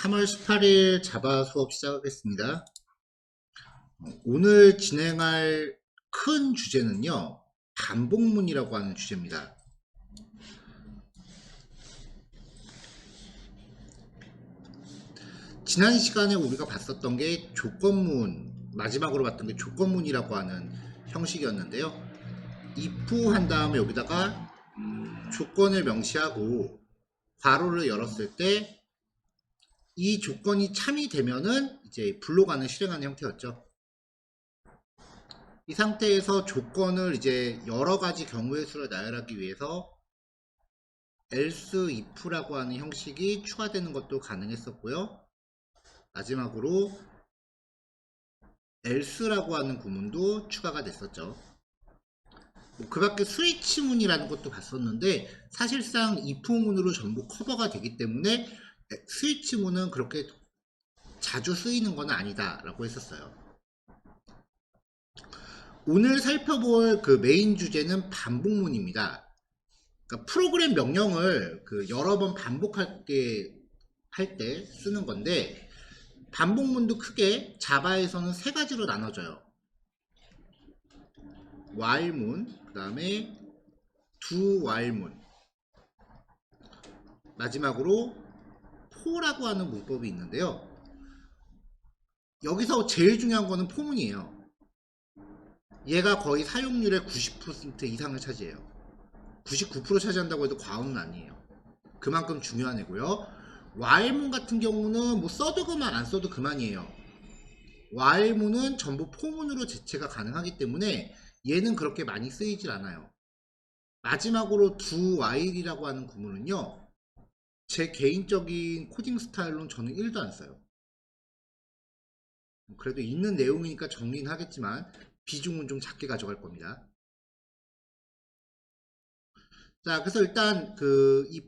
3월 18일 자바 수업 시작하겠습니다. 오늘 진행할 큰 주제는요, 반복문이라고 하는 주제입니다. 지난 시간에 우리가 봤었던 게 조건문, 마지막으로 봤던 게 조건문이라고 하는 형식이었는데요. if 한 다음에 여기다가 조건을 명시하고 괄호를 열었을 때 이 조건이 참이 되면은 이제 불로가는 실행하는 형태였죠. 이 상태에서 조건을 이제 여러 가지 경우의 수를 나열하기 위해서 else if라고 하는 형식이 추가되는 것도 가능했었고요. 마지막으로 else라고 하는 구문도 추가가 됐었죠. 그 밖에 스위치문이라는 것도 봤었는데 사실상 if문으로 전부 커버가 되기 때문에 스위치문은 그렇게 자주 쓰이는 건 아니다 라고 했었어요. 오늘 살펴볼 그 메인 주제는 반복문입니다. 그러니까 프로그램 명령을 여러 번 반복하게 할 때 쓰는 건데, 반복문도 크게 자바에서는 세 가지로 나눠져요. while문, 그 다음에 do while문, 마지막으로 for라고 하는 문법이 있는데요. 여기서 제일 중요한 거는 for문이에요. 얘가 거의 사용률의 90% 이상을 차지해요. 99% 차지한다고 해도 과언은 아니에요. 그만큼 중요한 애고요. while문 같은 경우는 뭐 써도 그만 안 써도 그만이에요. while문은 전부 for문으로 대체가 가능하기 때문에 얘는 그렇게 많이 쓰이질 않아요. 마지막으로 do while이라고 하는 구문은요, 제 개인적인 코딩 스타일로는 저는 1도 안 써요. 그래도 있는 내용이니까 정리는 하겠지만 비중은 좀 작게 가져갈 겁니다. 자, 그래서 일단 이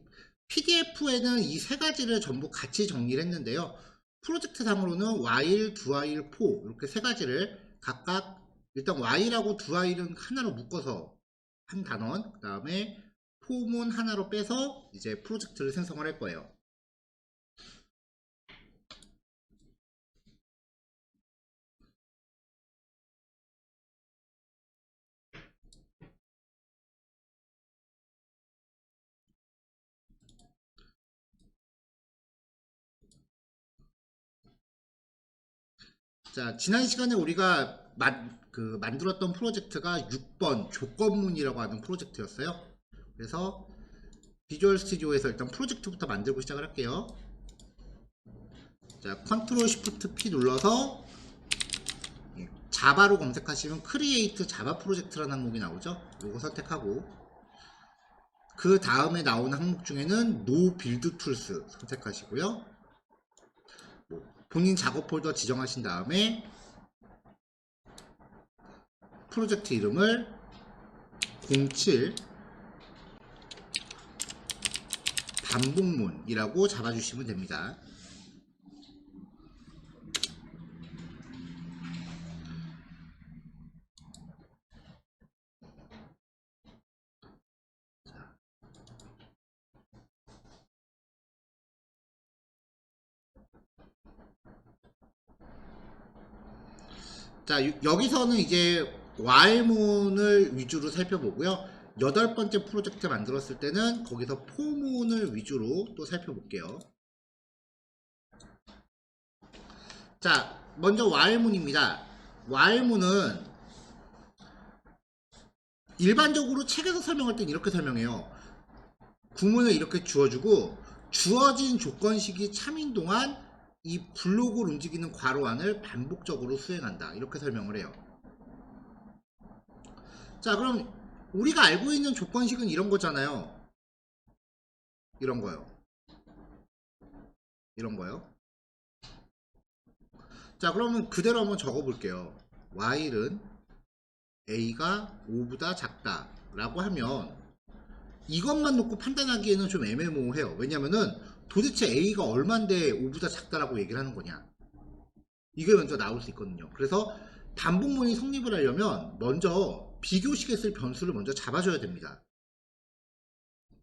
PDF에는 이 세 가지를 전부 같이 정리를 했는데요. 프로젝트 상으로는 while, do while, for 이렇게 세 가지를 각각, 일단 while하고 do while은 하나로 묶어서 한 단원, 그 다음에 for문 하나로 빼서 이제 프로젝트를 생성을 할 거예요. 자, 지난 시간에 우리가 만들었던 프로젝트가 6번 조건문이라고 하는 프로젝트였어요. 그래서 비주얼 스튜디오에서 일단 프로젝트부터 만들고 시작을 할게요. 자, 컨트롤 쉬프트 P 눌러서 자바로 검색하시면 크리에이트 자바 프로젝트라는 항목이 나오죠. 이거 선택하고, 그 다음에 나오는 항목 중에는 No Build Tools 선택하시고요. 본인 작업 폴더 지정하신 다음에 프로젝트 이름을 07 반복문이라고 잡아주시면 됩니다. 자, 여기서는 이제 while문을 위주로 살펴보고요. 8번째 프로젝트 만들었을 때는 거기서 for문을 위주로 또 살펴볼게요. 자, 먼저 while문입니다. while문은 일반적으로 책에서 설명할 땐 이렇게 설명해요. 구문을 이렇게 주어주고 주어진 조건식이 참인 동안 이 블록을 움직이는 괄호 안을 반복적으로 수행한다, 이렇게 설명을 해요. 자, 그럼 우리가 알고 있는 조건식은 이런 거잖아요. 이런 거요. 이런 거요. 자, 그러면 그대로 한번 적어 볼게요. while은 a가 5보다 작다 라고 하면 이것만 놓고 판단하기에는 좀 애매모호해요. 왜냐면은 도대체 a가 얼만데 5보다 작다라고 얘기를 하는 거냐, 이게 먼저 나올 수 있거든요. 그래서 반복문이 성립을 하려면 먼저 비교식에 쓸 변수를 먼저 잡아줘야 됩니다.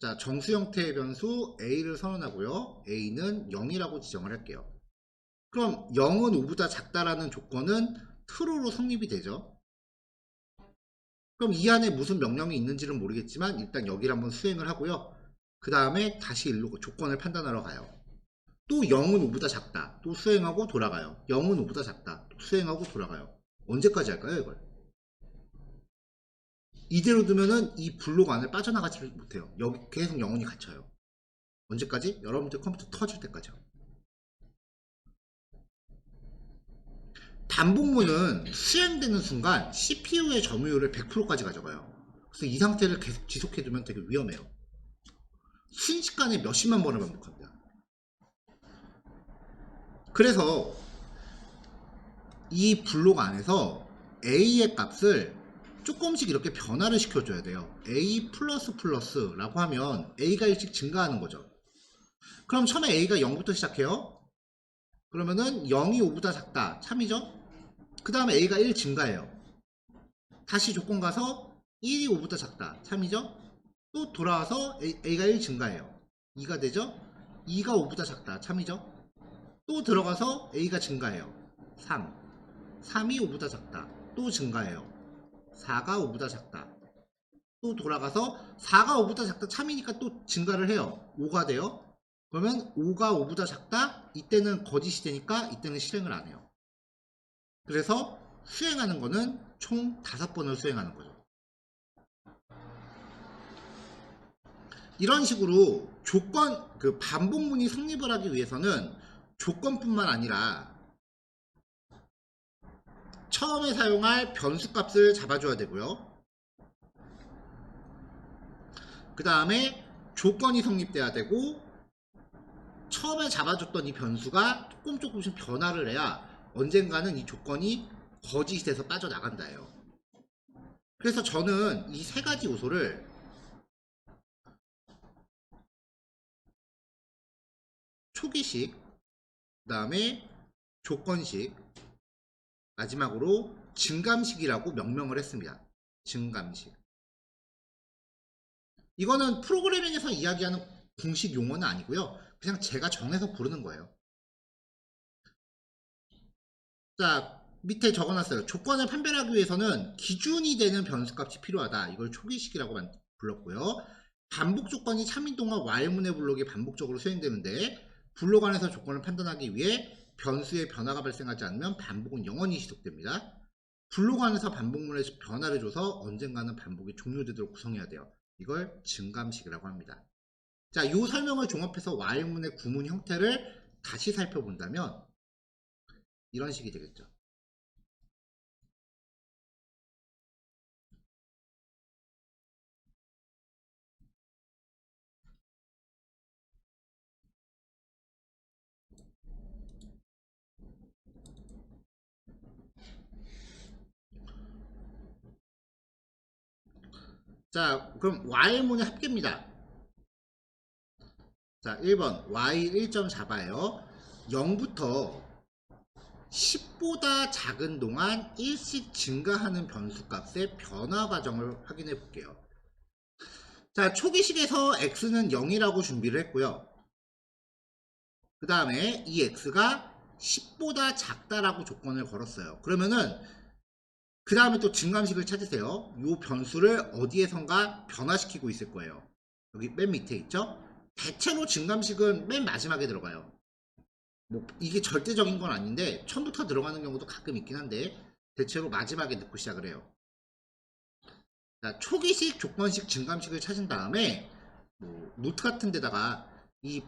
자, 정수 형태의 변수 A를 선언하고요. A는 0이라고 지정을 할게요. 그럼 0은 5보다 작다라는 조건은 true로 성립이 되죠. 그럼 이 안에 무슨 명령이 있는지는 모르겠지만 일단 여기를 한번 수행을 하고요. 그 다음에 다시 일로 조건을 판단하러 가요. 또 0은 5보다 작다. 또 수행하고 돌아가요. 0은 5보다 작다. 또 수행하고 돌아가요. 언제까지 할까요, 이걸? 이대로 두면은 이 블록 안을 빠져나가지 못해요. 여기 계속 영원히 갇혀요. 언제까지? 여러분들 컴퓨터 터질 때까지요. 반복문은 수행되는 순간 CPU의 점유율을 100%까지 가져가요. 그래서 이 상태를 계속 지속해두면 되게 위험해요. 순식간에 몇십만 번을 반복합니다. 그래서 이 블록 안에서 A의 값을 조금씩 이렇게 변화를 시켜줘야 돼요. A++라고 하면 A가 1씩 증가하는 거죠. 그럼 처음에 A가 0부터 시작해요. 그러면은 0이 5보다 작다. 참이죠? 그 다음에 A가 1 증가해요. 다시 조건 가서 1이 5보다 작다. 참이죠? 또 돌아와서 A가 1 증가해요. 2가 되죠? 2가 5보다 작다. 참이죠? 또 들어가서 A가 증가해요. 3. 3이 5보다 작다. 또 증가해요. 4가 5보다 작다. 또 돌아가서 4가 5보다 작다. 참이니까 또 증가를 해요. 5가 돼요. 그러면 5가 5보다 작다. 이때는 거짓이 되니까 이때는 실행을 안 해요. 그래서 수행하는 거는 총 5번을 수행하는 거죠. 이런 식으로 반복문이 성립을 하기 위해서는 조건뿐만 아니라 처음에 사용할 변수값을 잡아줘야 되고요. 그 다음에 조건이 성립돼야 되고, 처음에 잡아줬던 이 변수가 조금씩 변화를 해야 언젠가는 이 조건이 거짓이 돼서 빠져나간다예요. 그래서 저는 이 세 가지 요소를 초기식, 그 다음에 조건식, 마지막으로 증감식이라고 명명을 했습니다. 증감식. 이거는 프로그래밍에서 이야기하는 공식 용어는 아니고요. 그냥 제가 정해서 부르는 거예요. 자, 밑에 적어놨어요. 조건을 판별하기 위해서는 기준이 되는 변수값이 필요하다. 이걸 초기식이라고 불렀고요. 반복 조건이 참인 동안 while문의 블록이 반복적으로 수행되는데, 블록 안에서 조건을 판단하기 위해 변수의 변화가 발생하지 않으면 반복은 영원히 지속됩니다. 블록 안에서 반복문에 변화를 줘서 언젠가는 반복이 종료되도록 구성해야 돼요. 이걸 증감식이라고 합니다. 자, 이 설명을 종합해서 while문의 구문 형태를 다시 살펴본다면 이런 식이 되겠죠. 자, 그럼 while문의 합계입니다. 자, 1번 while 1점 잡아요. 0부터 10보다 작은 동안 1씩 증가하는 변수값의 변화 과정을 확인해 볼게요. 자, 초기식에서 x는 0이라고 준비를 했고요. 그 다음에 이 x가 10보다 작다라고 조건을 걸었어요. 그러면은 그 다음에 또 증감식을 찾으세요. 이 변수를 어디에선가 변화시키고 있을 거예요. 여기 맨 밑에 있죠? 대체로 증감식은 맨 마지막에 들어가요. 뭐 이게 절대적인 건 아닌데 처음부터 들어가는 경우도 가끔 있긴 한데 대체로 마지막에 넣고 시작을 해요. 자, 초기식, 조건식, 증감식을 찾은 다음에 뭐 노트 같은 데다가 이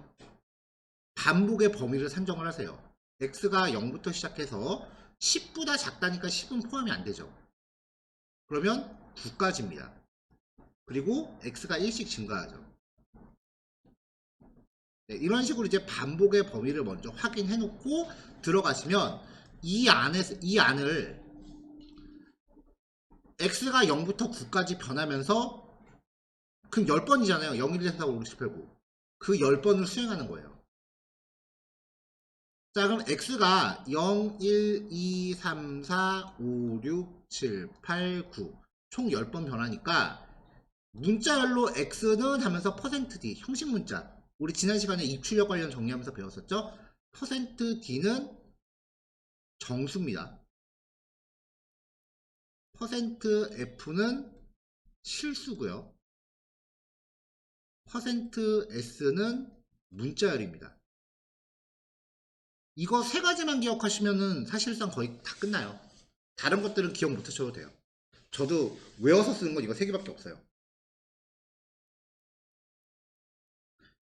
반복의 범위를 산정을 하세요. x가 0부터 시작해서 10보다 작다니까 10은 포함이 안 되죠. 그러면 9까지입니다. 그리고 x가 1씩 증가하죠. 네, 이런 식으로 이제 반복의 범위를 먼저 확인해 놓고 들어가시면 이 안을 x가 0부터 9까지 변하면서 그럼 10번이잖아요. 0, 1, 2, 3, 4, 5, 6, 7, 8, 9. 그 10번을 수행하는 거예요. 자, 그럼 x가 0, 1, 2, 3, 4, 5, 6, 7, 8, 9 총 10번 변하니까 문자열로 x는 하면서 %d 형식 문자. 우리 지난 시간에 입출력 관련 정리하면서 배웠었죠? %d는 정수입니다. %f는 실수고요. %s는 문자열입니다. 이거 세 가지만 기억하시면은 사실상 거의 다 끝나요. 다른 것들은 기억 못 하셔도 돼요. 저도 외워서 쓰는 건 이거 세 개밖에 없어요.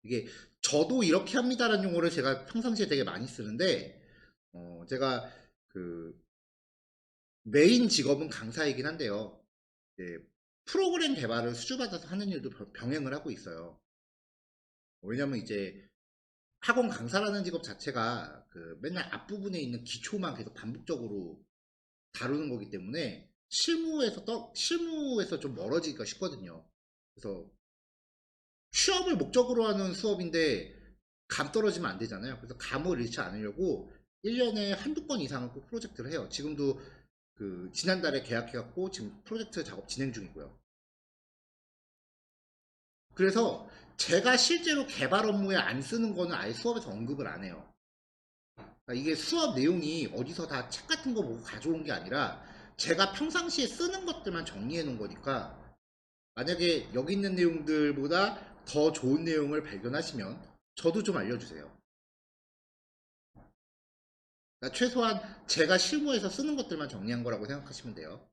이게 저도 이렇게 합니다라는 용어를 제가 평상시에 되게 많이 쓰는데 제가 그 메인 직업은 강사이긴 한데요. 프로그램 개발을 수주받아서 하는 일도 병행을 하고 있어요. 왜냐면 이제 학원 강사라는 직업 자체가 그 맨날 앞부분에 있는 기초만 계속 반복적으로 다루는 거기 때문에 실무에서 좀 멀어지기가 쉽거든요. 그래서 취업을 목적으로 하는 수업인데 감 떨어지면 안 되잖아요. 그래서 감을 잃지 않으려고 1년에 한두 건 이상은 꼭 프로젝트를 해요. 지금도 그 지난달에 계약해갖고 지금 프로젝트 작업 진행 중이고요. 그래서 제가 실제로 개발 업무에 안 쓰는 거는 아예 수업에서 언급을 안 해요. 그러니까 이게 수업 내용이 어디서 다 책 같은 거 보고 가져온 게 아니라 제가 평상시에 쓰는 것들만 정리해 놓은 거니까 만약에 여기 있는 내용들보다 더 좋은 내용을 발견하시면 저도 좀 알려주세요. 그러니까 최소한 제가 실무에서 쓰는 것들만 정리한 거라고 생각하시면 돼요.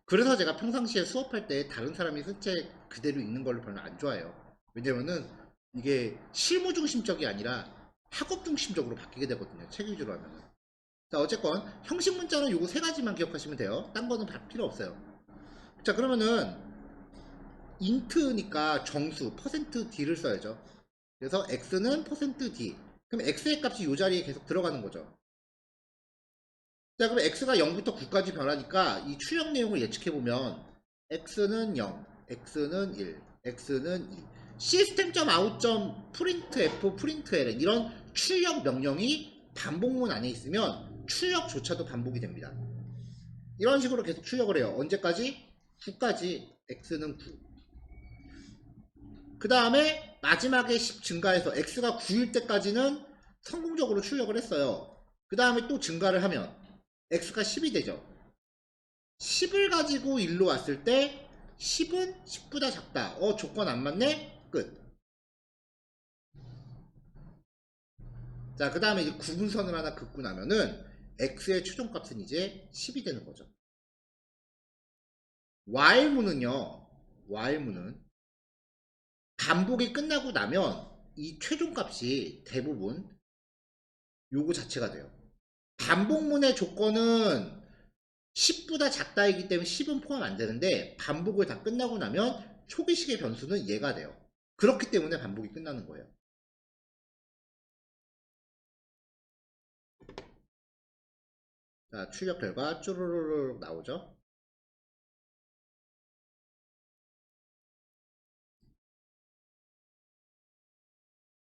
그래서 제가 평상시에 수업할 때 다른 사람이 쓴 책 그대로 읽는 걸 별로 안 좋아해요. 왜냐면은 이게 실무 중심적이 아니라 학업 중심적으로 바뀌게 되거든요. 책 위주로 하면은. 자, 어쨌건 형식 문자는 요거 세 가지만 기억하시면 돼요. 딴 거는 다 필요 없어요. 자, 그러면은 인트니까 정수 %d를 써야죠. 그래서 x는 %d. 그럼 x의 값이 이 자리에 계속 들어가는 거죠. 자, 그럼 x가 0부터 9까지 변하니까 이 출력 내용을 예측해보면 x는 0, x는 1, x는 2 system.out.printf, println 이런 출력 명령이 반복문 안에 있으면 출력조차도 반복이 됩니다. 이런 식으로 계속 출력을 해요. 언제까지? 9까지. x는 9. 그 다음에 마지막에 10 증가해서 x가 9일 때까지는 성공적으로 출력을 했어요. 그 다음에 또 증가를 하면 x가 10이 되죠. 10을 가지고 1로 왔을 때 10은 10보다 작다. 조건 안 맞네? 끝. 자, 그 다음에 이제 구분선을 하나 긋고 나면은 x의 최종값은 이제 10이 되는 거죠. while문은요. while문은 반복이 끝나고 나면 이 최종값이 대부분 요거 자체가 돼요. 반복문의 조건은 10보다 작다이기 때문에 10은 포함 안 되는데 반복을 다 끝나고 나면 초기식의 변수는 얘가 돼요. 그렇기 때문에 반복이 끝나는 거예요. 자, 출력 결과 쭈루루루 나오죠.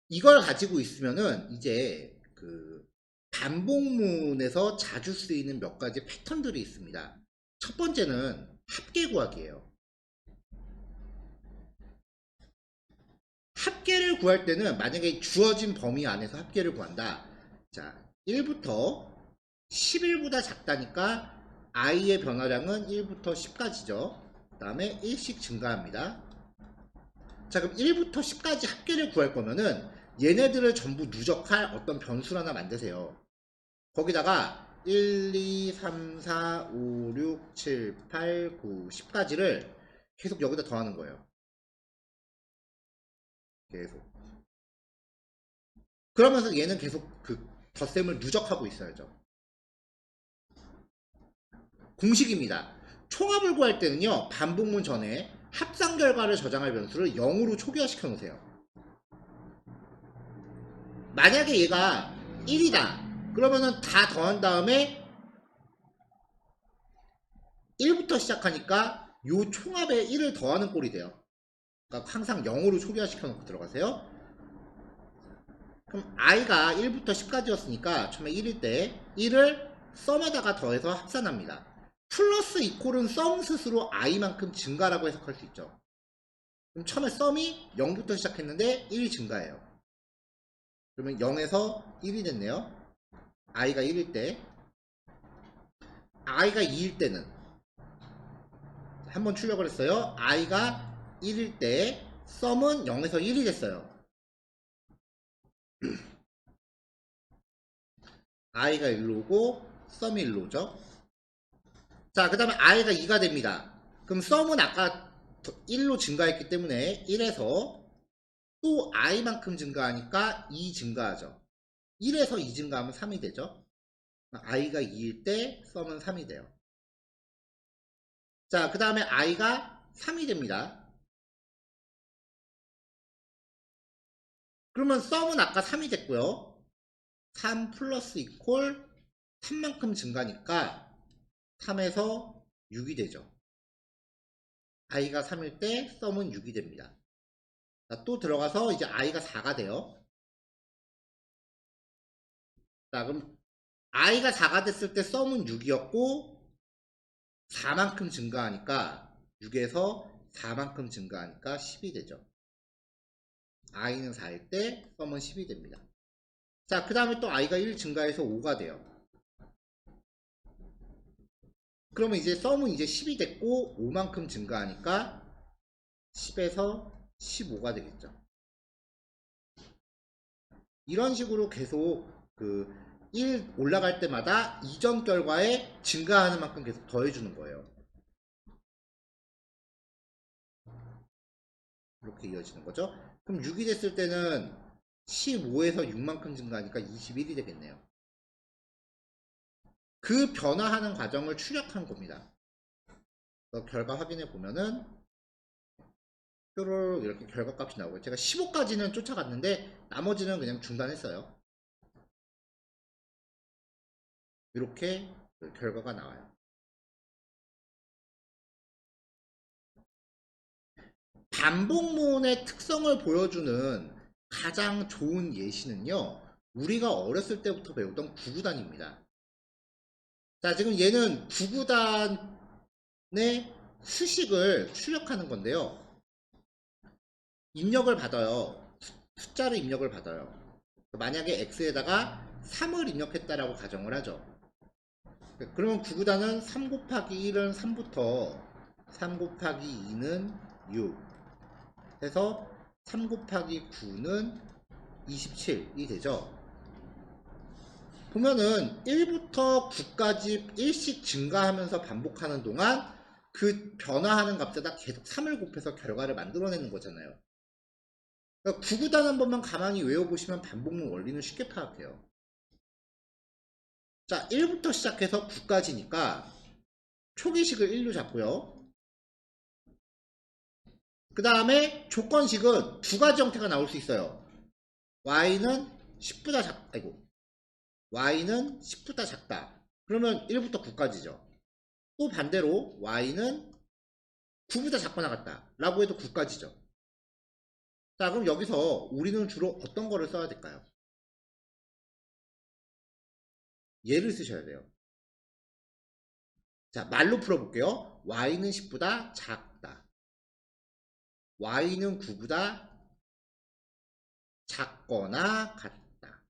이걸 가지고 있으면은 이제 그 반복문에서 자주 쓰이는 몇 가지 패턴들이 있습니다. 첫 번째는 합계 구하기예요. 합계를 구할 때는 만약에 주어진 범위 안에서 합계를 구한다. 자, 1부터 11보다 작다니까 i의 변화량은 1부터 10까지죠. 그 다음에 1씩 증가합니다. 자, 그럼 1부터 10까지 합계를 구할 거면은 얘네들을 전부 누적할 어떤 변수를 하나 만드세요. 거기다가 1, 2, 3, 4, 5, 6, 7, 8, 9, 10까지를 계속 여기다 더하는 거예요. 계속. 그러면서 얘는 계속 그 덧셈을 누적하고 있어야죠. 공식입니다. 총합을 구할 때는요, 반복문 전에 합산 결과를 저장할 변수를 0으로 초기화시켜 놓으세요. 만약에 얘가 1이다. 그러면은 다 더한 다음에 1부터 시작하니까 요 총합에 1을 더하는 꼴이 돼요. 그러니까 항상 0으로 초기화시켜 놓고 들어가세요. 그럼 i가 1부터 10까지였으니까 처음에 1일 때 1을 썸에다가 더해서 합산합니다. 플러스 이퀄은 썸 스스로 i만큼 증가라고 해석할 수 있죠. 그럼 처음에 썸이 0부터 시작했는데 1이 증가해요. 그러면 0에서 1이 됐네요. i가 1일 때, i가 2일 때는 한번 출력을 했어요. i가 1일 때 썸은 0에서 1이 됐어요. i가 1로 오고 썸이 1로 오죠. 자, 그 다음에 i가 2가 됩니다. 그럼 썸은 아까 1로 증가했기 때문에 1에서 또 i만큼 증가하니까 2 증가하죠. 1에서 2 증가하면 3이 되죠. i가 2일 때 썸은 3이 돼요. 자, 그 다음에 i가 3이 됩니다. 그러면 썸은 아까 3이 됐고요. 3 플러스 이퀄 3만큼 증가니까 3에서 6이 되죠. i가 3일 때 썸은 6이 됩니다. 자, 또 들어가서 이제 i가 4가 돼요. 자, 그럼 i가 4가 됐을 때 썸은 6이었고 4만큼 증가하니까 6에서 4만큼 증가하니까 10이 되죠. i는 4일 때 썸은 10이 됩니다. 자, 그 다음에 또 i가 1 증가해서 5가 돼요. 그러면 이제 썸은 이제 10이 됐고 5만큼 증가하니까 10에서 15가 되겠죠. 이런 식으로 계속 그 1 올라갈 때마다 이전 결과에 증가하는 만큼 계속 더해주는 거예요. 이렇게 이어지는 거죠. 그럼 6이 됐을 때는 15에서 6만큼 증가하니까 21이 되겠네요. 그 변화하는 과정을 추적한 겁니다. 결과 확인해 보면은 뾰로로 이렇게 결과값이 나오고요. 제가 15까지는 쫓아갔는데 나머지는 그냥 중단했어요. 이렇게 결과가 나와요. 반복문의 특성을 보여주는 가장 좋은 예시는요, 우리가 어렸을 때부터 배우던 구구단입니다. 자, 지금 얘는 구구단의 수식을 출력하는 건데요. 입력을 받아요. 숫자를 입력을 받아요. 만약에 x에다가 3을 입력했다라고 가정을 하죠. 그러면 구구단은 3 곱하기 1은 3부터 3 곱하기 2는 6 해서 3 곱하기 9는 27이 되죠. 보면은 1부터 9까지 1씩 증가하면서 반복하는 동안 그 변화하는 값에다 계속 3을 곱해서 결과를 만들어내는 거잖아요. 그러니까 구구단 한 번만 가만히 외워보시면 반복문 원리는 쉽게 파악해요. 자, 1부터 시작해서 9까지니까 초기식을 1로 잡고요. 그 다음에 조건식은 두 가지 형태가 나올 수 있어요. y는 10보다 y는 10보다 작다. 그러면 1부터 9까지죠. 또 반대로 y는 9보다 작거나 같다 라고 해도 9까지죠. 자, 그럼 여기서 우리는 주로 어떤 거를 써야 될까요? 얘를 쓰셔야 돼요. 자, 말로 풀어볼게요. y는 10보다 작다. y는 9보다 작거나 같다.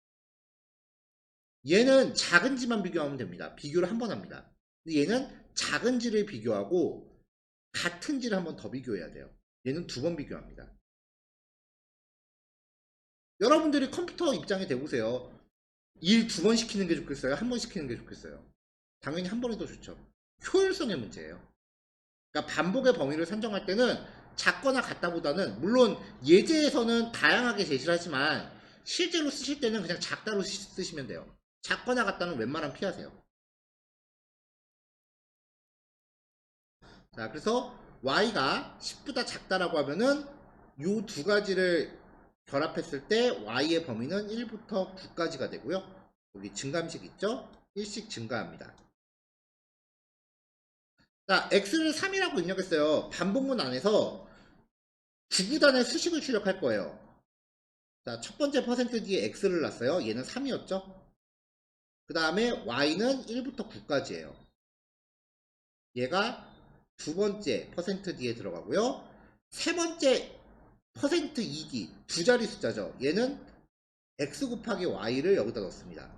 얘는 작은지만 비교하면 됩니다. 비교를 한 번 합니다. 얘는 작은지를 비교하고 같은지를 한 번 더 비교해야 돼요. 얘는 두 번 비교합니다. 여러분들이 컴퓨터 입장에 대보세요. 일 두 번 시키는 게 좋겠어요? 한 번 시키는 게 좋겠어요? 당연히 한 번이 더 좋죠. 효율성의 문제예요. 그러니까 반복의 범위를 산정할 때는 작거나 같다보다는, 물론 예제에서는 다양하게 제시를 하지만 실제로 쓰실 때는 그냥 작다로 쓰시면 돼요. 작거나 같다는 웬만하면 피하세요. 자, 그래서 y가 10보다 작다라고 하면은 요 두 가지를 결합했을 때 y의 범위는 1부터 9까지가 되고요. 여기 증감식 있죠? 1씩 증가합니다. 자, x를 3이라고 입력했어요. 반복문 안에서 구구단의 수식을 출력할 거예요. 자, 첫 번째 퍼센트 뒤에 x를 놨어요. 얘는 3이었죠? 그 다음에 y는 1부터 9까지예요. 얘가 두 번째 퍼센트 D에 들어가고요. 세 번째 퍼센트 ED 두 자리 숫자죠. 얘는 X 곱하기 Y를 여기다 넣습니다.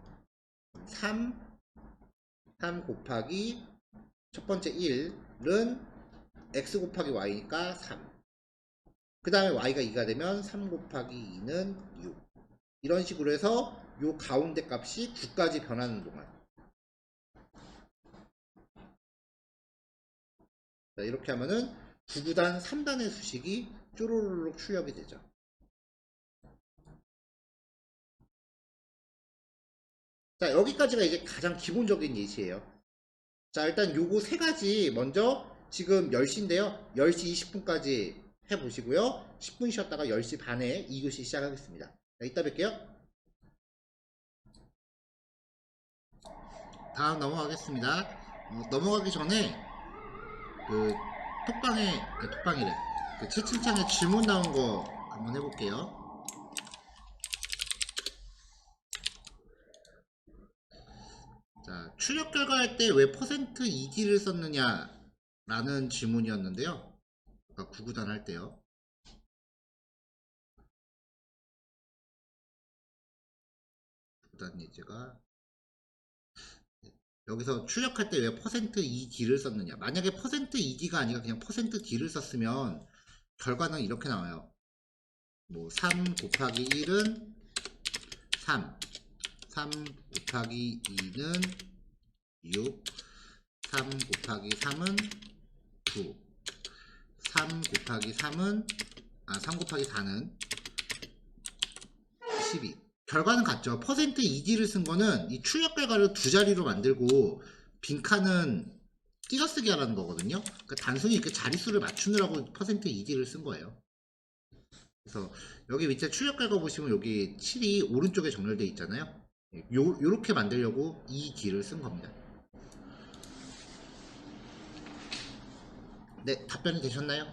3 곱하기 첫 번째 1은 X 곱하기 Y니까 3. 그 다음에 Y가 2가 되면 3 곱하기 2는 6. 이런 식으로 해서 요 가운데 값이 9까지 변하는 동안. 자, 이렇게 하면은 9구단 3단의 수식이 쪼로로록 출력이 되죠. 자, 여기까지가 이제 가장 기본적인 예시예요. 자, 일단 요거 세 가지 먼저 지금 10시인데요. 10시 20분까지 해보시고요. 10분 쉬었다가 10시 반에 2교시 시작하겠습니다. 자, 이따 뵐게요. 다음 넘어가겠습니다. 넘어가기 전에 그 톡방이래. 그 채팅창에 질문 나온 거 한번 해볼게요. 자, 출력 결과 할 때 왜 퍼센트 %ED를 썼느냐 라는 질문이었는데요. 아까 9구단 할 때요. 구단 예제가 여기서 출력할 때 왜 퍼센트 %ED를 썼느냐. 만약에 퍼센트 %ED가 아니라 그냥 퍼센트 %D를 썼으면 결과는 이렇게 나와요. 뭐 3 곱하기 1은 3 곱하기 2는 6 3 곱하기 3은 9 3 곱하기 4는 12. 결과는 같죠. 퍼센트 %ED를 쓴 거는 이 출력 결과를 두 자리로 만들고 빈칸은 띄어쓰기 하라는 거거든요. 그러니까 단순히 이렇게 자릿수를 맞추느라고 퍼센트 %ED를 쓴 거예요. 그래서 여기 밑에 출력 결과 보시면 여기 7이 오른쪽에 정렬되어 있잖아요. 요렇게 만들려고 이 D를 쓴 겁니다. 네, 답변이 되셨나요?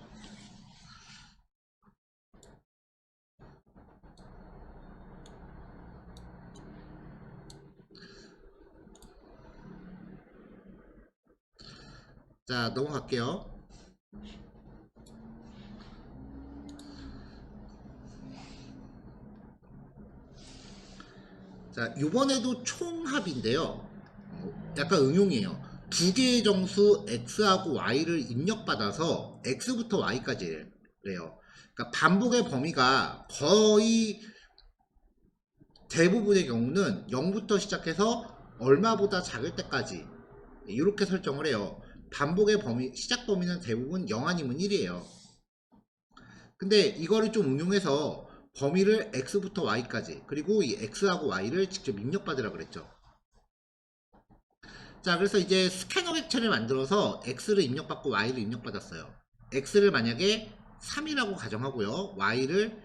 자, 넘어갈게요. 자, 이번에도 총합인데요. 약간 응용이에요. 두 개의 정수 x하고 y를 입력받아서 x부터 y까지 래요. 그러니까 반복의 범위가 거의 대부분의 경우는 0부터 시작해서 얼마보다 작을 때까지 이렇게 설정을 해요. 반복의 범위, 시작 범위는 대부분 0 아니면 1이에요. 근데 이거를 좀 응용해서 범위를 x부터 y까지 그리고 이 x하고 y를 직접 입력받으라 그랬죠. 자, 그래서 이제 스캐너 객체를 만들어서 x를 입력받고 y를 입력받았어요. x를 만약에 3이라고 가정하고요. y를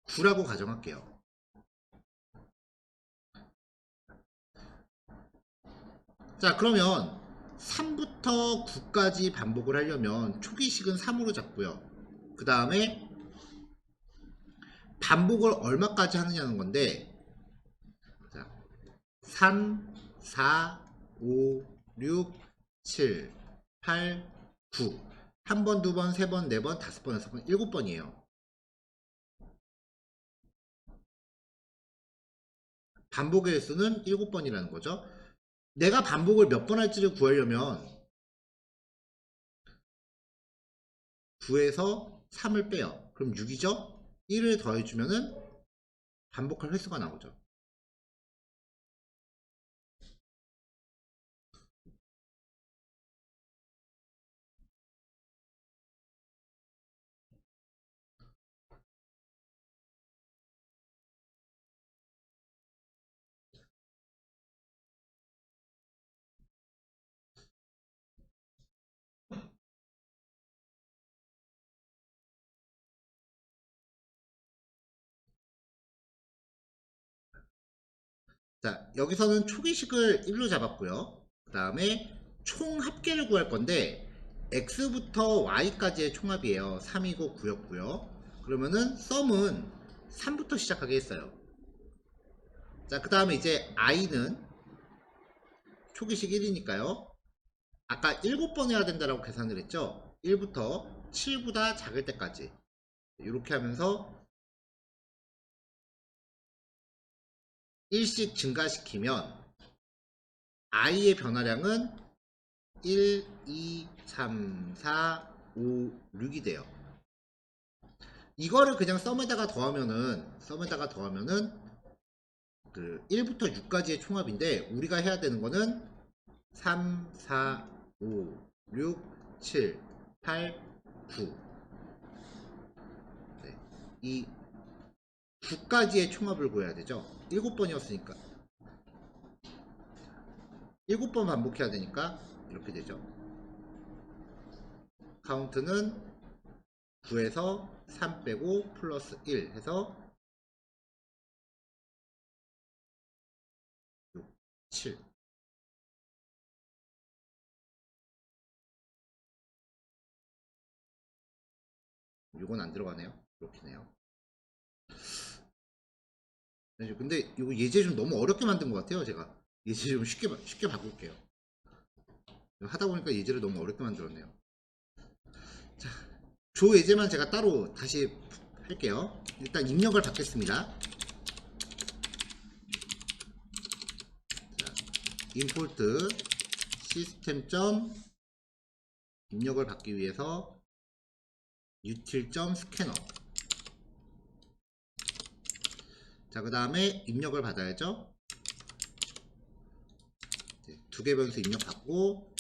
9라고 가정할게요. 자, 그러면 3부터 9까지 반복을 하려면 초기식은 3으로 잡고요. 그 다음에 반복을 얼마까지 하느냐는 건데, 자, 3, 4, 5, 6, 7, 8, 9. 한 번, 두 번, 세 번, 네 번, 다섯 번, 여섯 번, 일곱 번이에요. 반복의 횟수는 7번이라는 거죠. 내가 반복을 몇 번 할지를 구하려면 9에서 3을 빼요. 그럼 6이죠? 1을 더해주면은 반복할 횟수가 나오죠. 자, 여기서는 초기식을 1로 잡았고요. 그 다음에 총 합계를 구할 건데 x부터 y까지의 총합이에요. 3이고 9였고요. 그러면은 썸은 3부터 시작하게 했어요. 자, 그 다음에 이제 i는 초기식 1이니까요. 아까 7번 해야 된다라고 계산을 했죠. 1부터 7보다 작을 때까지 이렇게 하면서 1씩 증가시키면 i의 변화량은 1, 2, 3, 4, 5, 6이 돼요. 이거를 그냥 썸에다가 더하면은 그 1부터 6까지의 총합인데 우리가 해야 되는 거는 3, 4, 5, 6, 7, 8, 9. 네. 이 9까지의 총합을 구해야 되죠. 7번이었으니까 7번 반복해야 되니까 이렇게 되죠. 카운트는 9에서 3 빼고 플러스 1 해서 6, 7. 이건 안 들어가네요. 이렇게네요. 근데 이거 예제 좀 너무 어렵게 만든 것 같아요. 제가 예제 좀 쉽게 바꿀게요. 하다 보니까 예제를 너무 어렵게 만들었네요. 자, 조 예제만 제가 따로 다시 할게요. 일단 입력을 받겠습니다. 자, 임포트 시스템 점 입력을 받기 위해서 util 점 스캐너. 자, 그 다음에 입력을 받아야죠. 두 개 변수 입력 받고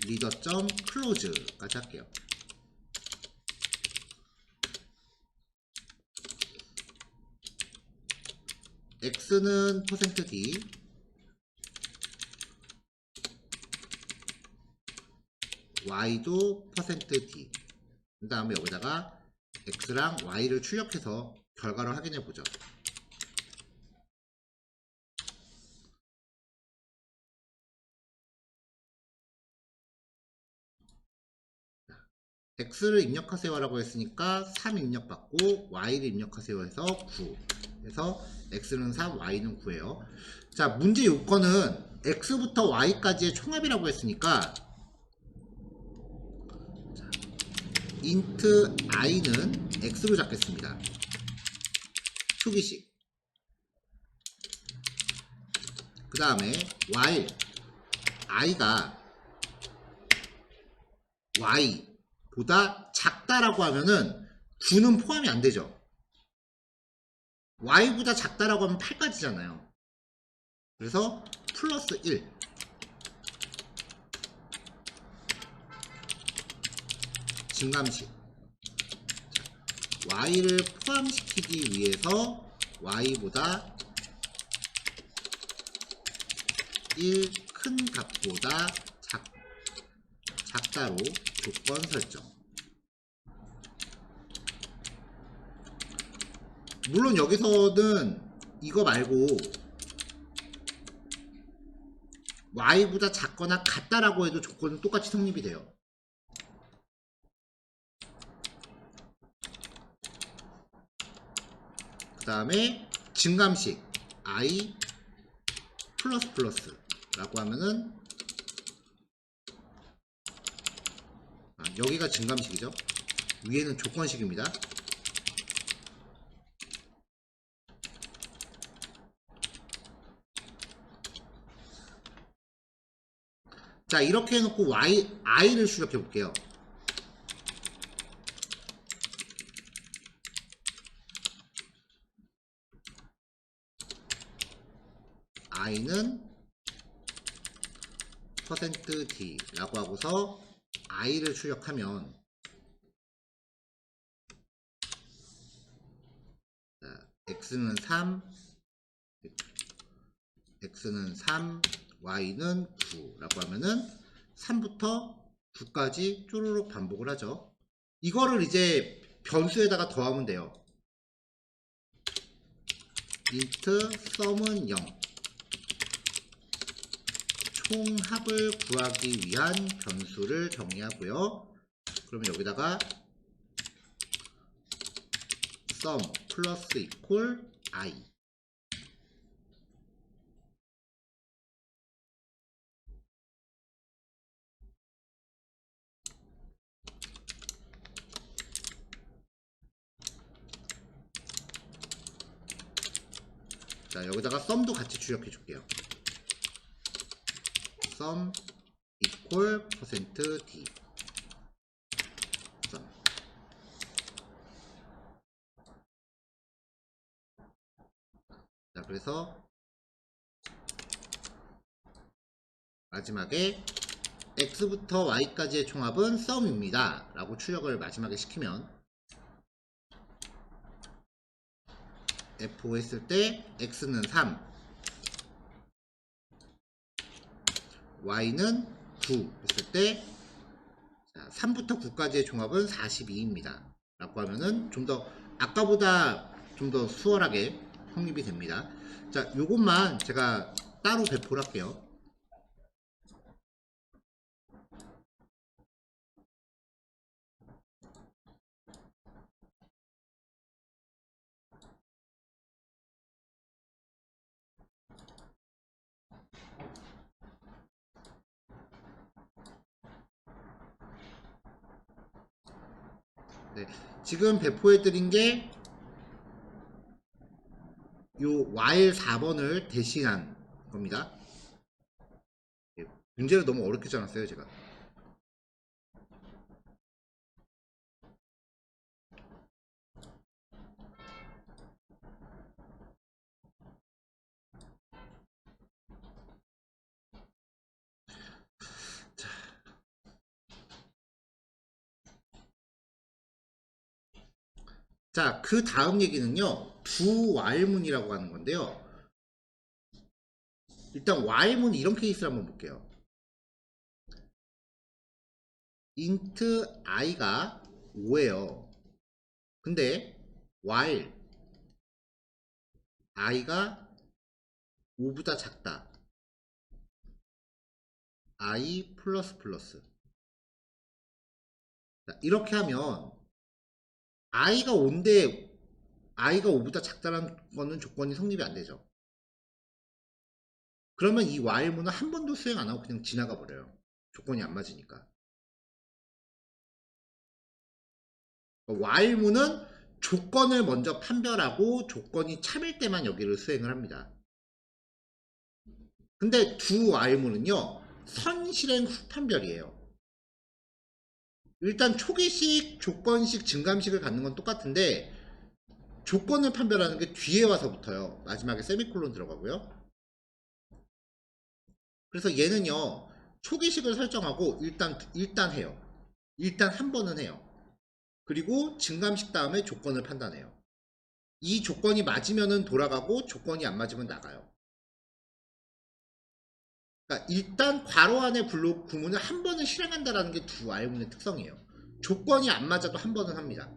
리더 점 클로즈까지 할게요. x는 %d, y도 %d. 그 다음에 여기다가 x랑 y를 출력해서 결과를 확인해 보죠. x를 입력하세요 라고 했으니까 3 입력받고 y를 입력하세요 해서 9. 그래서 x는 3, y는 9예요. 자, 문제 요건은 x부터 y까지의 총합이라고 했으니까 int i는 x로 잡겠습니다. 초기식. 그 다음에 while i가 y보다 작다라고 하면은 9는 포함이 안 되죠. y보다 작다라고 하면 8까지잖아요. 그래서 플러스 1. 증감식. y를 포함시키기 위해서 y보다 1 큰 값보다 작다로 조건 설정. 물론 여기서는 이거 말고 y보다 작거나 같다라고 해도 조건은 똑같이 성립이 돼요. 그 다음에 증감식 i 플러스 플러스 라고 하면은 여기가 증감식이죠. 위에는 조건식입니다. 자, 이렇게 해놓고 i를 출력해 볼게요. i는 %d 라고 하고서 i를 출력하면 자, x는 3, y는 9 라고 하면은 3부터 9까지 쪼르륵 반복을 하죠. 이거를 이제 변수에다가 더하면 돼요. int sum은 0. 총합을 구하기 위한 변수를 정의하고요. 그러면 여기다가 sum 플러스 이퀄 i. 자, 여기다가 썸도 같이 출력해 줄게요. 썸 equal %d 썸. 자, 그래서 마지막에 x부터 y까지의 총합은 썸입니다 라고 출력을 마지막에 시키면 F5 했을 때 x는 3, y는 9 했을 때 3부터 9까지의 종합은 42입니다 라고 하면은 좀 더 아까보다 좀 더 수월하게 성립이 됩니다. 자, 요것만 제가 따로 배포를 할게요. 네, 지금 배포해드린 게 요 while 4번을 대신한 겁니다. 문제를 너무 어렵게 짜놨어요 제가. 자, 그 다음 얘기는요, 두 while문이라고 하는 건데요. 일단 while문 이런 케이스를 한번 볼게요. int i가 5예요. 근데 while i가 5보다 작다. i 플러스 플러스. 자, 이렇게 하면 i가 5인데 i가 5보다 작다는 거는 조건이 성립이 안 되죠. 그러면 이 while문은 한 번도 수행 안 하고 그냥 지나가 버려요. 조건이 안 맞으니까. while문은 조건을 먼저 판별하고 조건이 참일 때만 여기를 수행을 합니다. 근데 두 while문은요, 선실행 후 판별이에요. 일단 초기식, 조건식, 증감식을 갖는 건 똑같은데 조건을 판별하는 게 뒤에 와서부터요. 마지막에 세미콜론 들어가고요. 그래서 얘는요, 초기식을 설정하고 일단 해요. 일단 한 번은 해요. 그리고 증감식 다음에 조건을 판단해요. 이 조건이 맞으면은 돌아가고 조건이 안 맞으면 나가요. 그러니까 일단 괄호 안에 블록 구문을 한 번은 실행한다라는 게 두 while문의 특성이에요. 조건이 안 맞아도 한 번은 합니다.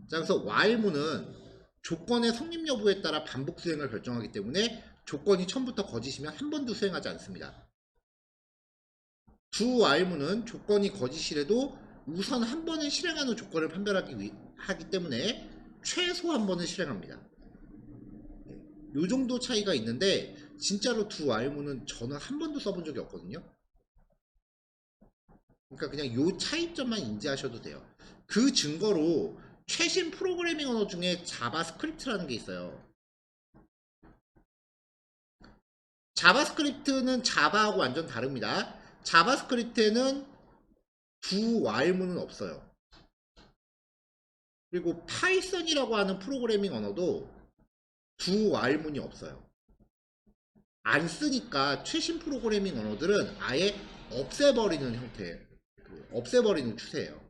자, 그래서 while문은 조건의 성립 여부에 따라 반복 수행을 결정하기 때문에 조건이 처음부터 거짓이면 한 번도 수행하지 않습니다. 두 while문은 조건이 거짓이라도 우선 한 번은 실행하는 조건을 판별하기 하기 때문에 최소 한 번은 실행합니다. 요 정도 차이가 있는데 진짜로 두 while문은 저는 한 번도 써본 적이 없거든요. 그러니까 그냥 요 차이점만 인지하셔도 돼요. 그 증거로 최신 프로그래밍 언어 중에 자바스크립트라는 게 있어요. 자바스크립트는 자바하고 완전 다릅니다. 자바스크립트에는 두 while문은 없어요. 그리고 파이썬이라고 하는 프로그래밍 언어도 두 while문이 없어요. 안 쓰니까 최신 프로그래밍 언어들은 아예 없애버리는 형태, 없애버리는 추세예요.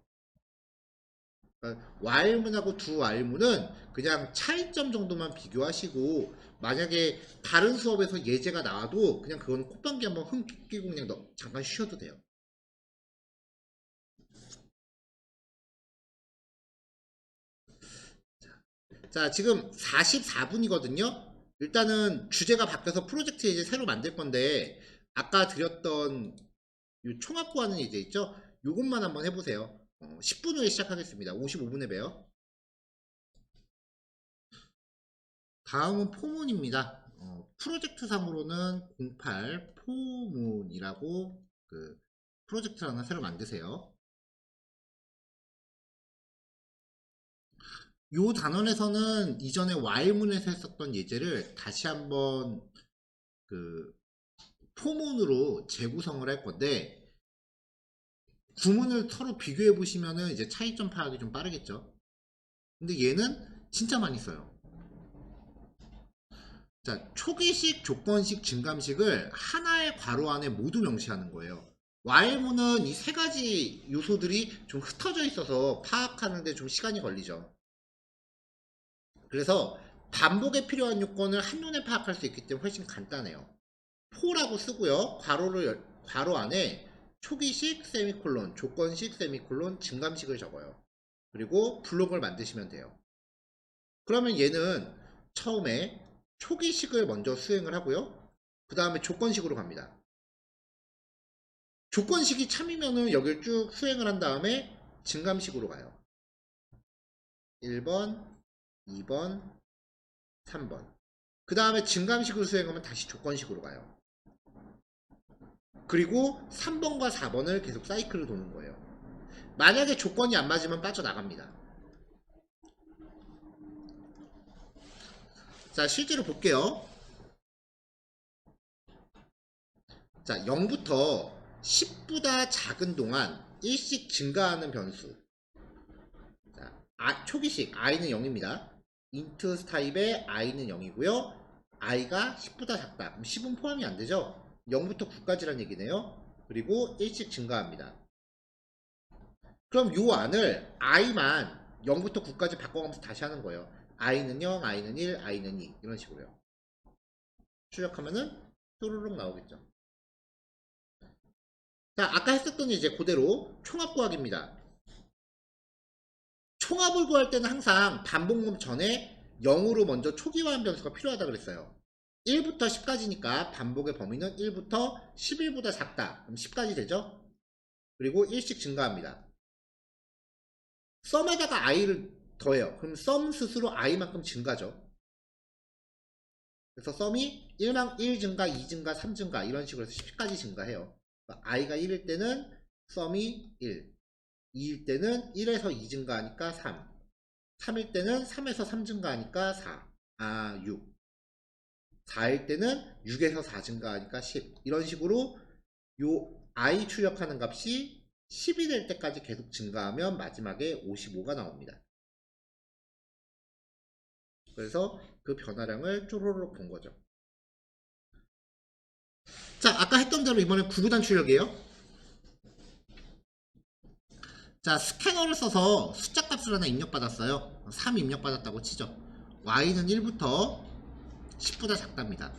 그러니까 while문하고 두 while문은 그냥 차이점 정도만 비교하시고 만약에 다른 수업에서 예제가 나와도 그냥 그건 콧방귀 한번 흥 끼고 그냥 잠깐 쉬어도 돼요. 자, 지금 44분이거든요. 일단은 주제가 바뀌어서 프로젝트 이제 새로 만들 건데 아까 드렸던 이 총합구하는 예제 있죠? 요것만 한번 해보세요. 10분 후에 시작하겠습니다. 55분에 봬요. 다음은 포문입니다. 프로젝트 상으로는 08 포문이라고 그 프로젝트 하나 새로 만드세요. 요 단원에서는 이전에 while문에서 했었던 예제를 다시 한번 그 포문으로 재구성을 할 건데, 구문을 서로 비교해 보시면은 이제 차이점 파악이 좀 빠르겠죠. 근데 얘는 진짜 많이 써요. 자, 초기식, 조건식, 증감식을 하나의 괄호 안에 모두 명시하는 거예요. while문은 이 세 가지 요소들이 좀 흩어져 있어서 파악하는데 좀 시간이 걸리죠. 그래서 반복에 필요한 요건을 한눈에 파악할 수 있기 때문에 훨씬 간단해요. 포라고 쓰고요. 괄호 안에 초기식 세미콜론, 조건식 세미콜론, 증감식을 적어요. 그리고 블록을 만드시면 돼요. 그러면 얘는 처음에 초기식을 먼저 수행을 하고요. 그 다음에 조건식으로 갑니다. 조건식이 참이면은 여기를 쭉 수행을 한 다음에 증감식으로 가요. 1번, 2번, 3번. 그 다음에 증감식으로 수행하면 다시 조건식으로 가요. 그리고 3번과 4번을 계속 사이클을 도는 거예요. 만약에 조건이 안 맞으면 빠져나갑니다. 자, 실제로 볼게요. 자, 0부터 10보다 작은 동안 일씩 증가하는 변수. 자, 초기식 i는 0입니다. int 타입의 i는 0이고요. i가 10보다 작다. 그럼 10은 포함이 안 되죠? 0부터 9까지란 얘기네요. 그리고 일씩 증가합니다. 그럼 요 안을 i만 0부터 9까지 바꿔가면서 다시 하는 거예요. i는 0, i는 1, i는 2 이런 식으로요. 출력하면은 또르륵 나오겠죠. 자, 아까 했었던 이제 그대로 총합 구하기입니다. 총합을 구할 때는 항상 반복문 전에 0으로 먼저 초기화한 변수가 필요하다 그랬어요. 1부터 10까지니까 반복의 범위는 1부터 11보다 작다. 그럼 10까지 되죠? 그리고 1씩 증가합니다. 썸에다가 i를 더해요. 그럼 썸 스스로 i만큼 증가죠. 그래서 썸이 1 증가, 2 증가, 3 증가 이런 식으로 해서 10까지 증가해요. 그러니까 i가 1일 때는 썸이 1, 2일 때는 1에서 2 증가하니까 3, 3일 때는 3에서 3 증가하니까 6, 4일 때는 6에서 4 증가하니까 10 이런 식으로 요 i 출력하는 값이 10이 될 때까지 계속 증가하면 마지막에 55가 나옵니다. 그래서 그 변화량을 쪼로록 본 거죠. 자, 아까 했던 대로 이번엔 구구단 출력이에요. 자, 스캐너를 써서 숫자 값을 하나 입력받았어요. 3 입력받았다고 치죠. y는 1부터 10보다 작답니다.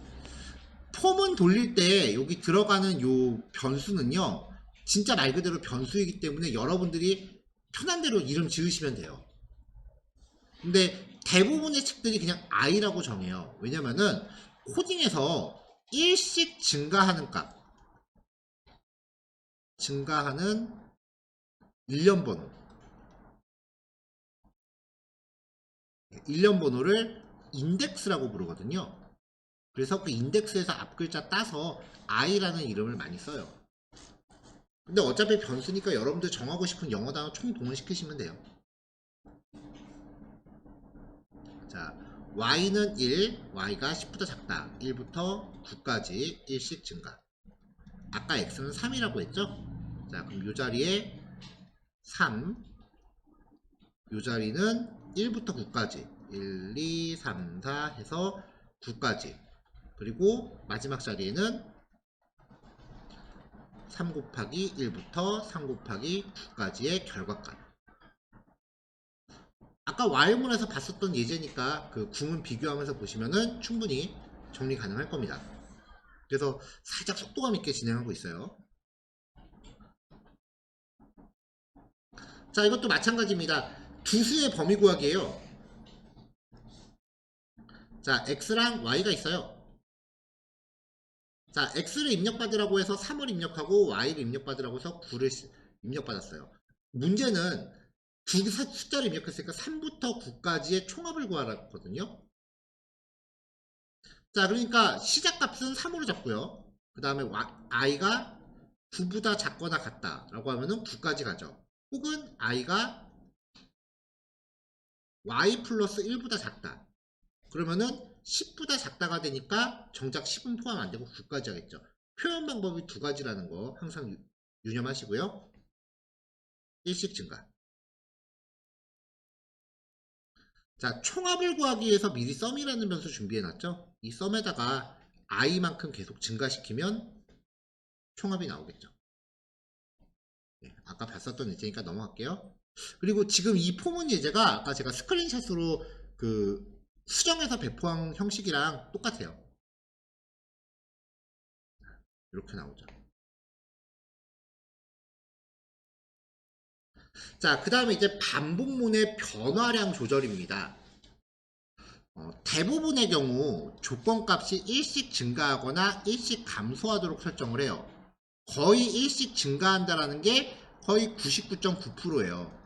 폼은 돌릴 때 여기 들어가는 요 변수는요, 진짜 말 그대로 변수이기 때문에 여러분들이 편한 대로 이름 지으시면 돼요. 근데 대부분의 책들이 그냥 i라고 정해요. 왜냐면은 코딩에서 1씩 증가하는 값, 증가하는 일련 번호, 일련 번호를 인덱스라고 부르거든요. 그래서 그 인덱스에서 앞글자 따서 i라는 이름을 많이 써요. 근데 어차피 변수니까 여러분들 정하고 싶은 영어 단어 총 동원시키시면 돼요. 자, y는 1, y가 10보다 작다. 1부터 9까지 1씩 증가. 아까 x는 3이라고 했죠? 자, 그럼 이 자리에 3, 이 자리는 1부터 9까지 1, 2, 3, 4 해서 9까지. 그리고 마지막 자리에는 3 곱하기 1부터 3 곱하기 9까지의 결과값. 아까 Y문에서 봤었던 예제니까 그 구문 비교하면서 보시면은 충분히 정리 가능할 겁니다. 그래서 살짝 속도감 있게 진행하고 있어요. 자, 이것도 마찬가지입니다. 두 수의 범위 구하기예요. 자, x랑 y가 있어요. 자, x를 입력받으라고 해서 3을 입력하고 y를 입력받으라고 해서 9를 입력받았어요. 문제는 두 숫자를 입력했으니까 3부터 9까지의 총합을 구하라거든요. 자, 그러니까 시작값은 3으로 잡고요. 그 다음에 i가 9보다 작거나 같다 라고 하면은 9까지 가죠. 혹은 i가 y 플러스 1보다 작다. 그러면은 10보다 작다가 되니까 정작 10은 포함 안 되고 9까지 하겠죠. 표현 방법이 두 가지라는 거 항상 유념하시고요. 일씩 증가. 자, 총합을 구하기 위해서 미리 썸이라는 변수 준비해놨죠. 이 썸에다가 i만큼 계속 증가시키면 총합이 나오겠죠. 네, 아까 봤었던 예제니까 넘어갈게요. 그리고 지금 이 포문 예제가 아까 제가 스크린샷으로 그 수정해서 배포한 형식이랑 똑같아요. 이렇게 나오죠. 자, 그 다음에 이제 반복문의 변화량 조절입니다. 대부분의 경우 조건값이 일씩 증가하거나 일씩 감소하도록 설정을 해요. 거의 일씩 증가한다라는 게 거의 99.9%예요.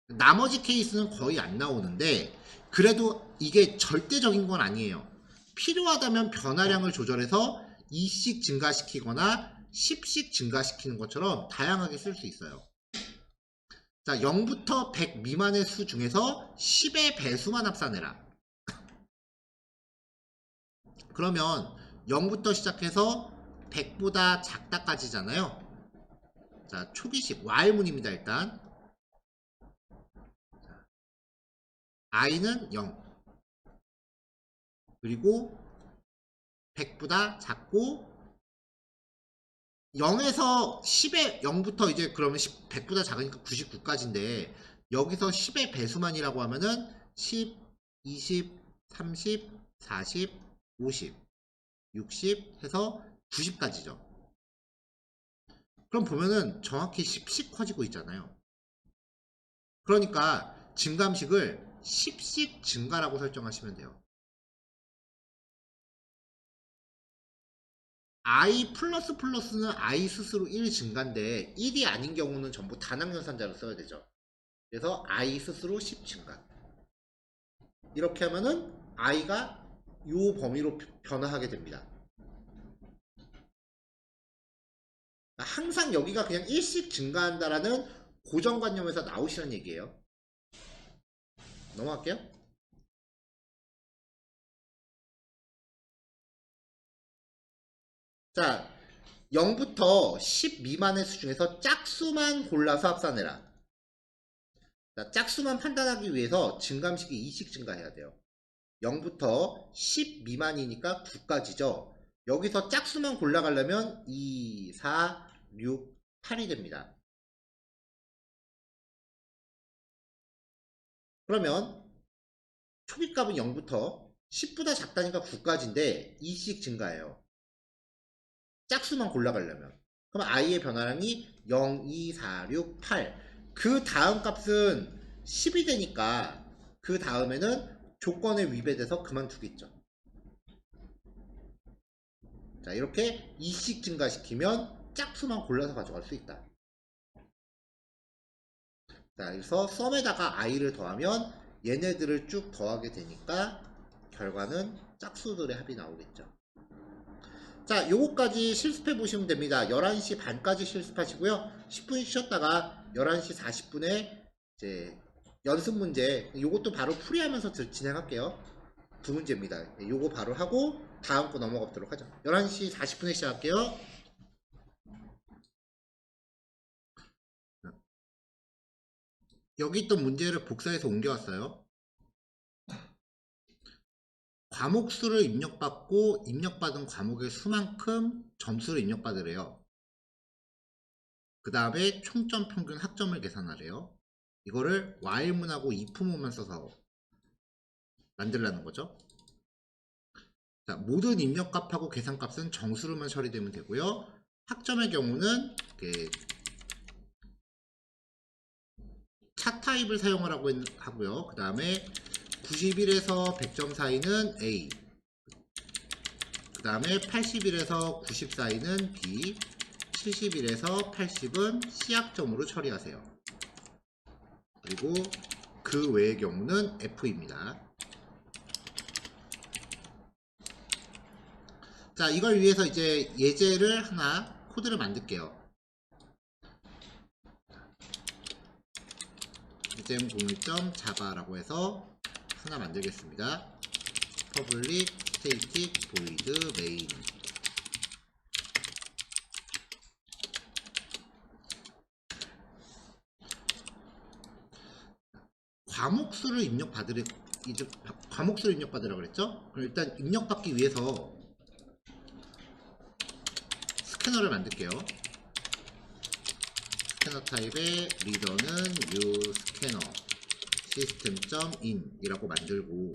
나머지 케이스는 거의 안 나오는데 그래도 이게 절대적인 건 아니에요. 필요하다면 변화량을 조절해서 2씩 증가시키거나 10씩 증가시키는 것처럼 다양하게 쓸 수 있어요. 자, 0부터 100 미만의 수 중에서 10의 배수만 합산해라. 그러면 0부터 시작해서 100보다 작다까지잖아요. 자, 초기식 Y문입니다. 일단 i는 0, 그리고 100보다 작고 0에서 10에 0부터 이제 그러면 100보다 작으니까 99까지인데 여기서 10의 배수만이라고 하면은 10, 20, 30, 40, 50, 60 해서 90까지죠. 그럼 보면은 정확히 10씩 커지고 있잖아요. 그러니까 증감식을 10씩 증가라고 설정하시면 돼요. i 플러스 플러스는 i 스스로 1 증가인데 1이 아닌 경우는 전부 단항연산자로 써야 되죠. 그래서 i 스스로 10 증가. 이렇게 하면은 i가 요 범위로 변화하게 됩니다. 항상 여기가 그냥 1씩 증가한다라는 고정관념에서 나오시는 얘기예요. 넘어갈게요. 자, 0부터 10 미만의 수 중에서 짝수만 골라서 합산해라. 자, 짝수만 판단하기 위해서 증감식이 2씩 증가해야 돼요. 0부터 10 미만이니까 9까지죠. 여기서 짝수만 골라가려면 2, 4, 6, 8이 됩니다. 그러면 초기값은 0부터 10보다 작다니까 9까지인데 2씩 증가해요. 짝수만 골라가려면. 그럼 i의 변화량이 0, 2, 4, 6, 8. 그 다음 값은 10이 되니까 그 다음에는 조건에 위배돼서 그만두겠죠. 자, 이렇게 2씩 증가시키면 짝수만 골라서 가져갈 수 있다. 자, 그래서 썸에다가 i를 더하면 얘네들을 쭉 더하게 되니까 결과는 짝수들의 합이 나오겠죠. 자, 요거까지 실습해 보시면 됩니다. 11시 반까지 실습하시고요. 10분 쉬었다가 11시 40분에 이제 연습 문제, 요것도 바로 풀이하면서 진행할게요. 두 문제입니다. 요거 바로 하고 다음 거 넘어가 보도록 하죠. 11시 40분에 시작할게요. 여기 있던 문제를 복사해서 옮겨왔어요. 과목 수를 입력받고 입력받은 과목의 수만큼 점수를 입력받으래요. 그 다음에 총점 평균 학점을 계산하래요. 이거를 while문하고 if문만 써서 만들라는 거죠. 자, 모든 입력값하고 계산값은 정수로만 처리되면 되고요. 학점의 경우는 차 타입을 사용하라고 하고요. 그 다음에 91에서 100점 사이는 A, 그 다음에 81에서 90 사이는 B, 71에서 80은 C학점으로 처리하세요. 그리고 그 외의 경우는 F입니다. 자, 이걸 위해서 이제 예제를 하나 코드를 만들게요. exam 자바라고 해서 하나 만들겠습니다. public static void main. 과목수를 입력받으라 그랬죠? 그럼 일단 입력받기 위해서 스캐너를 만들게요. 스캐너 타입의 리더는 new 스캐너 system.in 이라고 만들고,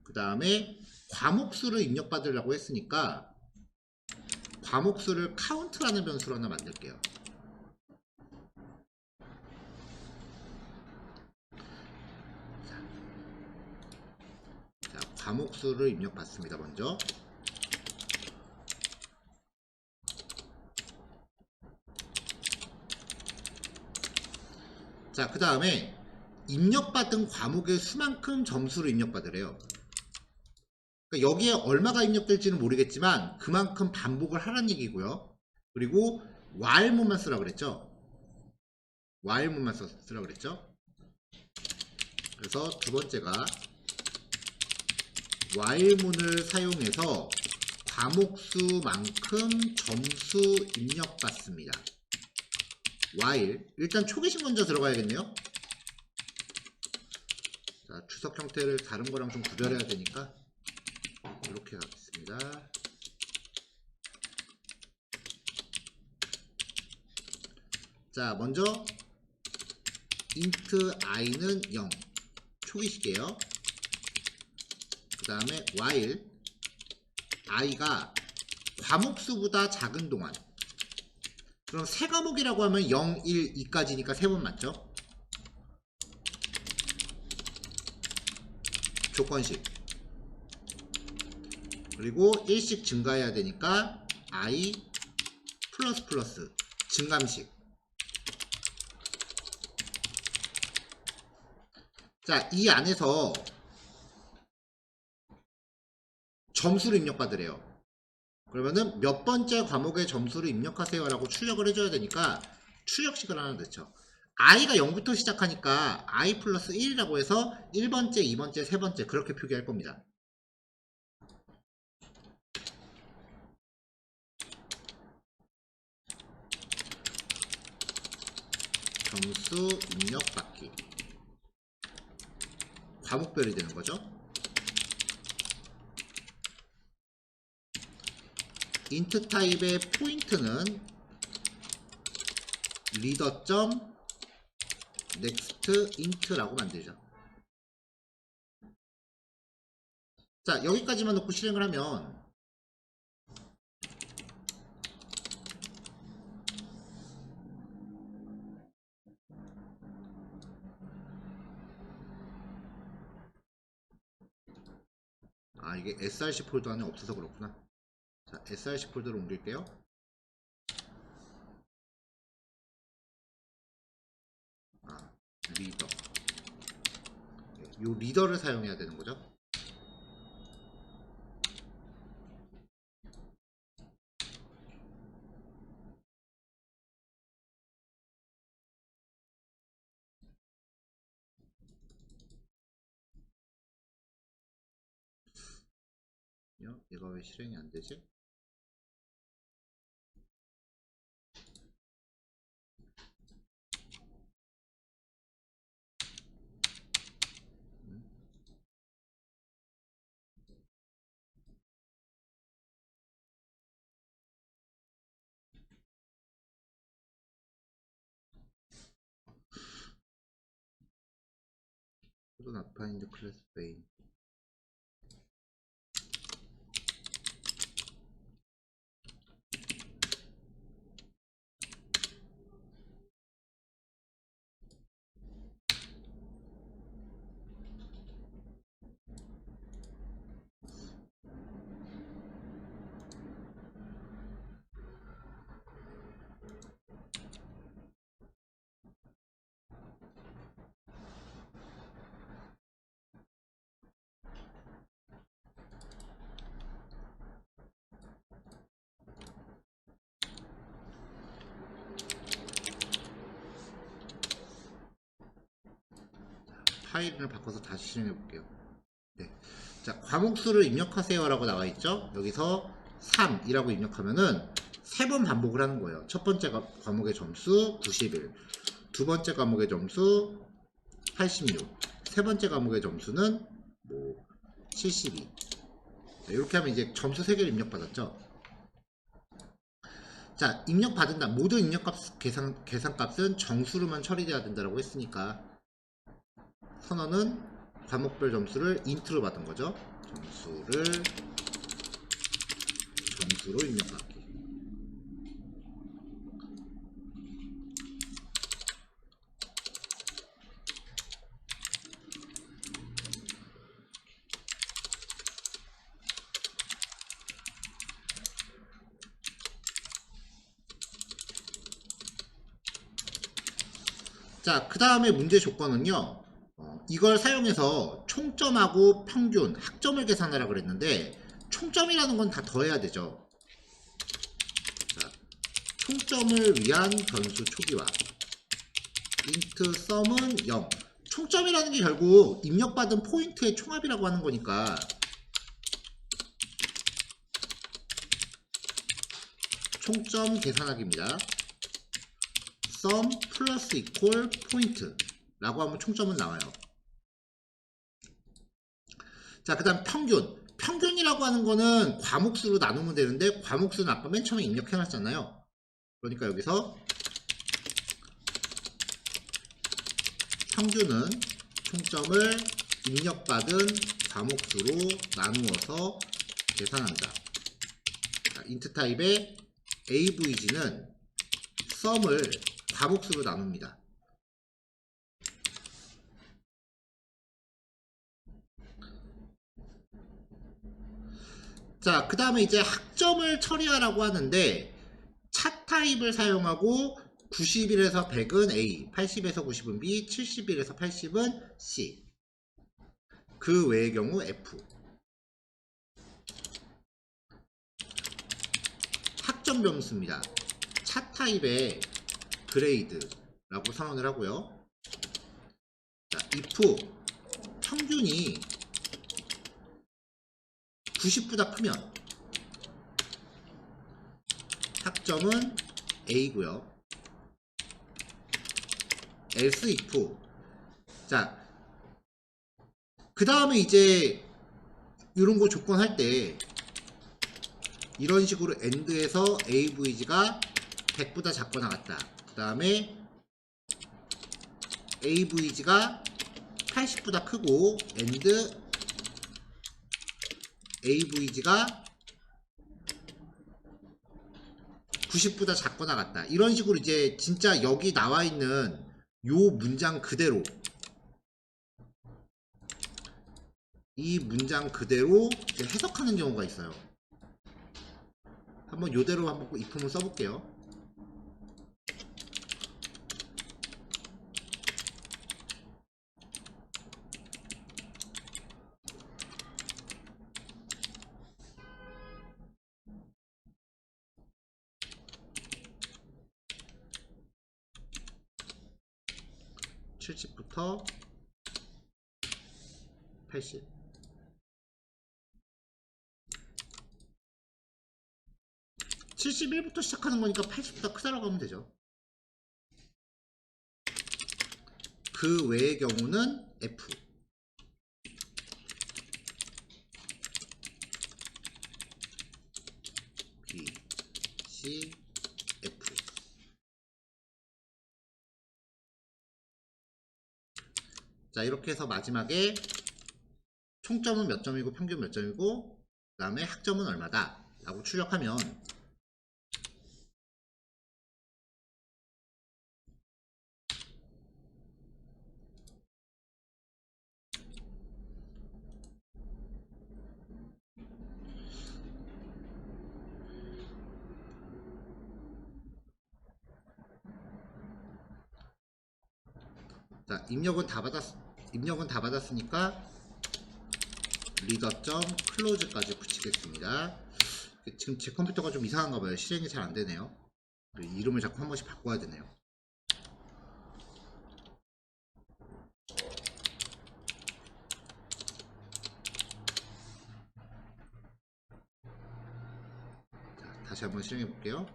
그 다음에 과목수를 입력받으려고 했으니까 과목수를 count라는 변수로 하나 만들게요. 자, 과목수를 입력받습니다. 먼저 자, 그 다음에 입력받은 과목의 수만큼 점수를 입력받으래요. 그러니까 여기에 얼마가 입력될지는 모르겠지만 그만큼 반복을 하라는 얘기고요. 그리고 while문만 쓰라 그랬죠. while문만 쓰라 그랬죠. 그래서 두 번째가 while문을 사용해서 과목수만큼 점수 입력받습니다. while 일단 초기식 먼저 들어가야겠네요. 자, 주석 형태를 다른 거랑 좀 구별해야 되니까 이렇게 가겠습니다. 자, 먼저 int i는 0 초기식이에요. 그 다음에 while i가 과목수보다 작은 동안, 그럼 세 과목이라고 하면 0, 1, 2까지니까 3번 맞죠? 조건식. 그리고 1씩 증가해야 되니까 i 플러스 증감식. 자, 이 안에서 점수를 입력받으래요. 그러면은 몇 번째 과목의 점수를 입력하세요 라고 출력을 해줘야 되니까 출력식을 하나 넣죠. i가 0부터 시작하니까 i 플러스 1이라고 해서 1번째, 2번째, 3번째 그렇게 표기할 겁니다. 점수 입력받기. 과목별이 되는 거죠. int 타입의 포인트는 reader.nextInt라고 만들죠. 자, 여기까지만 놓고 실행을 하면 이게 src 폴더 안에 없어서 그렇구나. 자, src 폴더로 옮길게요. 리더. 요 리더를 사용해야 되는 거죠. 얘가 왜 실행이 안 되지? could not find the class main. 파일을 바꿔서 다시 실행해 볼게요. 네. 자, 과목수를 입력하세요 라고 나와 있죠. 여기서 3이라고 입력하면은 3번 반복을 하는 거예요. 첫 번째 과목의 점수 91, 두 번째 과목의 점수 86, 세 번째 과목의 점수는 뭐 72. 자, 이렇게 하면 이제 점수 3개를 입력받았죠. 자, 입력받은다. 모든 입력값 계산값은 정수로만 처리돼야 된다고 했으니까 선언은 과목별 점수를 인트로 받은 거죠. 점수로 입력받기. 자, 그 다음에 문제 조건은요. 이걸 사용해서 총점하고 평균, 학점을 계산하라 그랬는데 총점이라는 건 다 더해야 되죠. 자, 총점을 위한 변수 초기화. int sum은 0. 총점이라는 게 결국 입력받은 포인트의 총합이라고 하는 거니까 총점 계산하기입니다. sum 플러스 equal 포인트 라고 하면 총점은 나와요. 자, 그 다음 평균이라고 하는 거는 과목수로 나누면 되는데 과목수는 아까 맨 처음에 입력해 놨잖아요. 그러니까 여기서 평균은 총점을 입력받은 과목수로 나누어서 계산한다. 자, int 타입의 avg는 sum을 과목수로 나눕니다. 자, 그 다음에 이제 학점을 처리하라고 하는데 차 타입을 사용하고 91에서 100은 A, 80에서 90은 B, 71에서 80은 C. 그 외의 경우 F. 학점 변수입니다. 차 타입의 그레이드라고 선언을 하고요. 자, if 평균이 90보다 크면 학점은 A고요. else if. 자, 그 다음에 이제 이런 거 조건할 때 이런 식으로 AND에서 AVG가 100보다 작거나 같다. 그 다음에 AVG가 80보다 크고 AND AVG가 90보다 작거나 같다. 이런 식으로 이제 진짜 여기 나와 있는 요 문장 그대로 이 문장 그대로 이제 해석하는 경우가 있어요. 한번 요대로 한번 if문을 써볼게요. (70부터) 80. (71부터) 시작하는 거니까 80보다 크다라고 하면 되죠. 그 외의 경우는 F. B, C, F. 자, 이렇게 해서 마지막에 총점은 몇 점이고 평균 몇 점이고 그 다음에 학점은 얼마다 라고 출력하면 자, 입력은 다 받았으니까 reader.close까지 붙이겠습니다. 지금 제 컴퓨터가 좀 이상한가 봐요. 실행이 잘 안 되네요. 이름을 자꾸 한 번씩 바꿔야 되네요. 다시 한번 실행해 볼게요.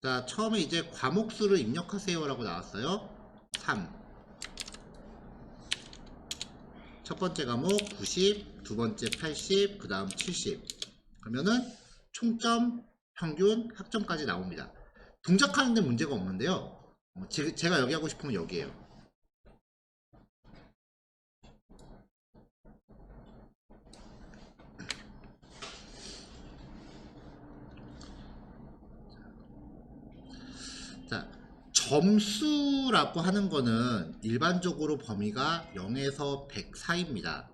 자, 처음에 이제 과목수를 입력하세요 라고 나왔어요. 3. 첫 번째 과목 90, 두 번째 80, 그 다음 70. 그러면은 총점, 평균, 학점까지 나옵니다. 동작하는데 문제가 없는데요. 제가 여기 하고 싶으면 여기에요. 자, 점수라고 하는 거는 일반적으로 범위가 0에서 100 사이입니다.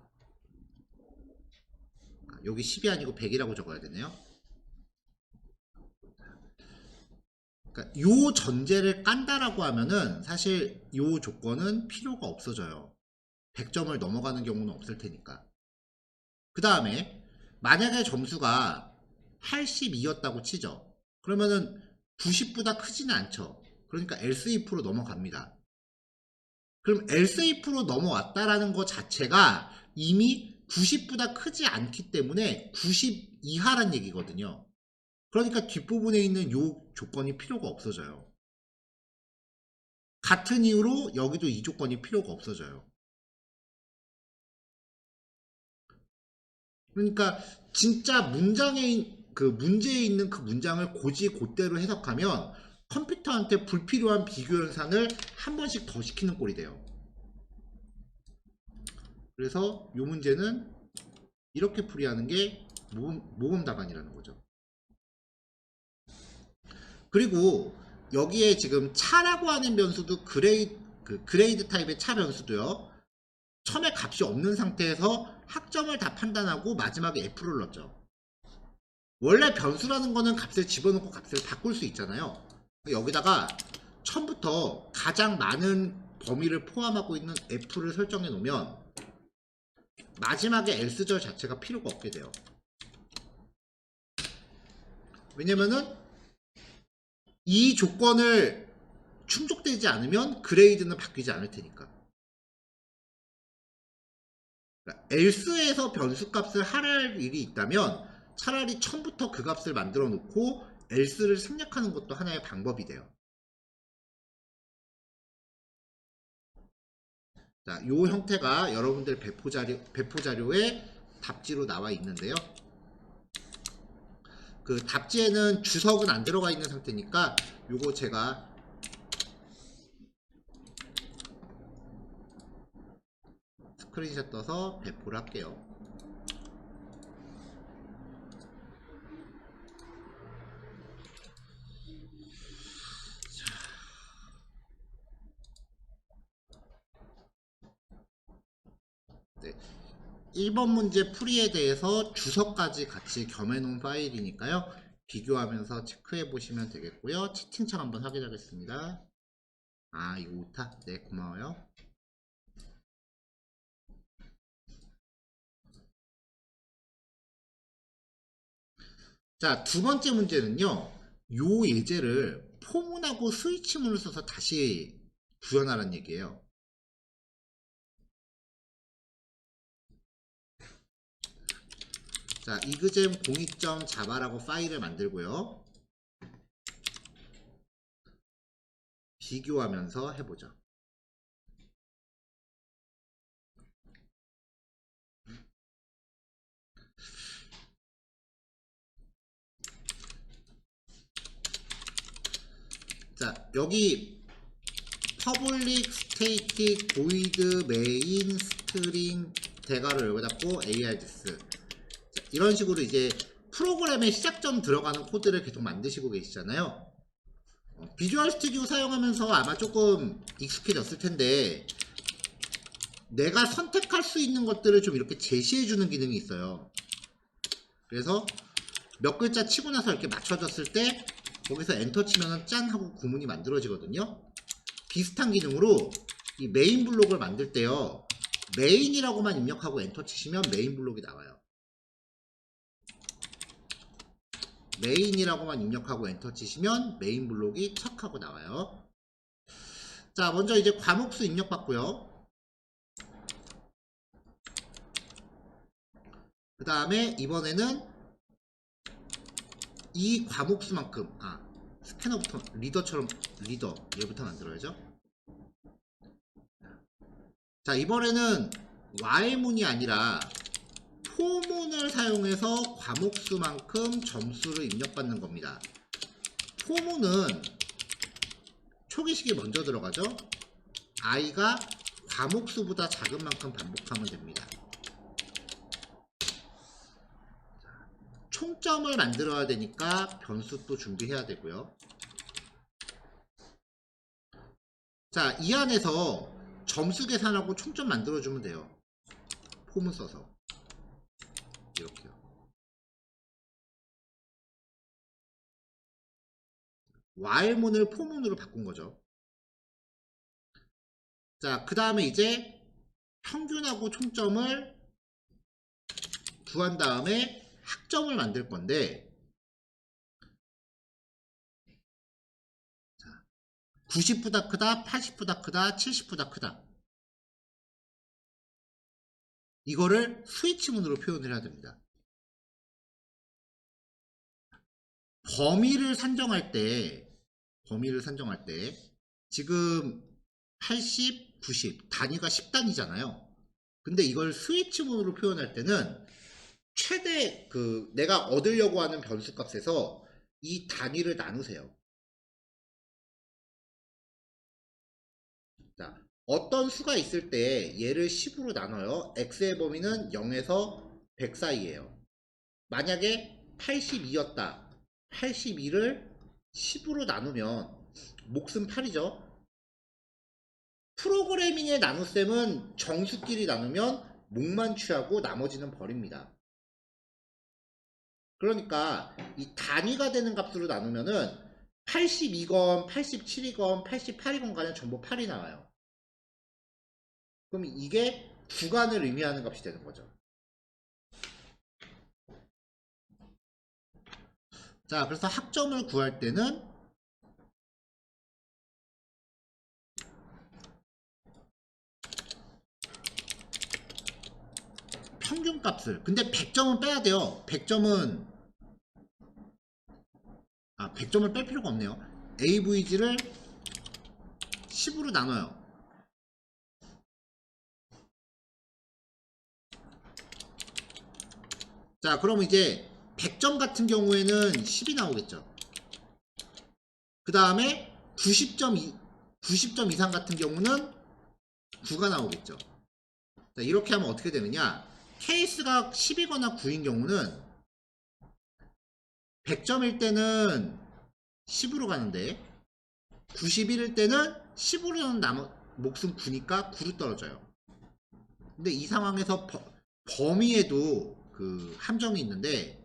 여기 10이 아니고 100이라고 적어야 되네요. 그러니까 요 전제를 깐다라고 하면은 사실 요 조건은 필요가 없어져요. 100점을 넘어가는 경우는 없을 테니까. 그 다음에 만약에 점수가 82였다고 치죠. 그러면은 90보다 크지는 않죠. 그러니까 else-if로 넘어갑니다. 그럼 else-if로 넘어왔다라는 것 자체가 이미 90보다 크지 않기 때문에 90 이하란 얘기거든요. 그러니까 뒷부분에 있는 요 조건이 필요가 없어져요. 같은 이유로 여기도 이 조건이 필요가 없어져요. 그러니까 진짜 문장에 그 문제에 있는 그 문장을 곧대로 해석하면 컴퓨터한테 불필요한 비교 현상을 한 번씩 더 시키는 꼴이 돼요. 그래서 이 문제는 이렇게 풀이하는 게 모범 답안이라는 거죠. 그리고 여기에 지금 차라고 하는 변수도 그레이드 타입의 차 변수도요. 처음에 값이 없는 상태에서 학점을 다 판단하고 마지막에 F를 넣었죠. 원래 변수라는 거는 값을 집어넣고 값을 바꿀 수 있잖아요. 여기다가 처음부터 가장 많은 범위를 포함하고 있는 F를 설정해 놓으면 마지막에 else절 자체가 필요가 없게 돼요. 왜냐면은 이 조건을 충족되지 않으면 그레이드는 바뀌지 않을 테니까. 그러니까 else에서 변수 값을 할애할 일이 있다면 차라리 처음부터 그 값을 만들어 놓고 else를 생략하는 것도 하나의 방법이 돼요. 자, 요 형태가 여러분들 배포 자료에 답지로 나와 있는데요. 그 답지에는 주석은 안 들어가 있는 상태니까 요거 제가 스크린샷 떠서 배포를 할게요. 네. 1번 문제 풀이에 대해서 주석까지 같이 겸해 놓은 파일이니까요. 비교하면서 체크해 보시면 되겠고요. 채팅창 한번 확인하겠습니다. 아, 이거 오타? 네, 고마워요. 자, 두 번째 문제는요. 요 예제를 포문하고 스위치문을 써서 다시 구현하라는 얘기예요. 자, 이그잼 02.자바라고 파일을 만들고요. 비교하면서 해보죠. 자, 여기 public static void main string 대괄호 열고 닫고 args. 자, 이런 식으로 이제 프로그램의 시작점 들어가는 코드를 계속 만드시고 계시잖아요. 비주얼 스튜디오 사용하면서 아마 조금 익숙해졌을 텐데 내가 선택할 수 있는 것들을 좀 이렇게 제시해주는 기능이 있어요. 그래서 몇 글자 치고 나서 이렇게 맞춰졌을 때 거기서 엔터 치면은 짠 하고 구문이 만들어지거든요. 비슷한 기능으로 이 메인 블록을 만들 때요. 메인이라고만 입력하고 엔터 치시면 메인 블록이 나와요. 메인이라고만 입력하고 엔터 치시면 메인 블록이 척 하고 나와요. 자, 먼저 이제 과목수 입력받고요. 그 다음에 이번에는 이 과목수만큼, 스캐너부터 리더처럼 리더 얘부터 만들어야죠. 자, 이번에는 while문이 아니라 for문을 사용해서 과목수만큼 점수를 입력받는 겁니다. for문은 초기식이 먼저 들어가죠. i가 과목수보다 작은 만큼 반복하면 됩니다. 총점을 만들어야 되니까 변수 또 준비해야 되고요. 자, 이 안에서 점수 계산하고 총점 만들어주면 돼요. 폼을 써서 이렇게요. while문을 for문으로 바꾼 거죠. 자, 그 다음에 이제 평균하고 총점을 구한 다음에 학점을 만들 건데, 90보다 크다, 80보다 크다, 70보다 크다. 이거를 스위치문으로 표현을 해야 됩니다. 범위를 산정할 때 지금 80, 90 단위가 10단위잖아요. 근데 이걸 스위치문으로 표현할 때는 최대 내가 얻으려고 하는 변수 값에서 이 단위를 나누세요. 자, 어떤 수가 있을 때 얘를 10으로 나눠요. x의 범위는 0에서 100 사이에요. 만약에 82였다. 82를 10으로 나누면 몫은 8이죠. 프로그래밍의 나눗셈은 정수끼리 나누면 몫만 취하고 나머지는 버립니다. 그러니까 이 단위가 되는 값으로 나누면은 82건, 87이건, 88이건 간에 전부 8이 나와요. 그럼 이게 구간을 의미하는 값이 되는 거죠. 자, 그래서 학점을 구할 때는 평균값을, 근데 100점은 빼야 돼요. 100점은 100점을 뺄 필요가 없네요. AVG를 10으로 나눠요. 자, 그럼 이제 100점 같은 경우에는 10이 나오겠죠. 그 다음에 90점 이상 같은 경우는 9가 나오겠죠. 자, 이렇게 하면 어떻게 되느냐, 케이스가 10이거나 9인 경우는 100점일 때는 10으로 가는데 91일 때는 10으로는 몫은 9니까 9로 떨어져요. 근데 이 상황에서 범위에도 함정이 있는데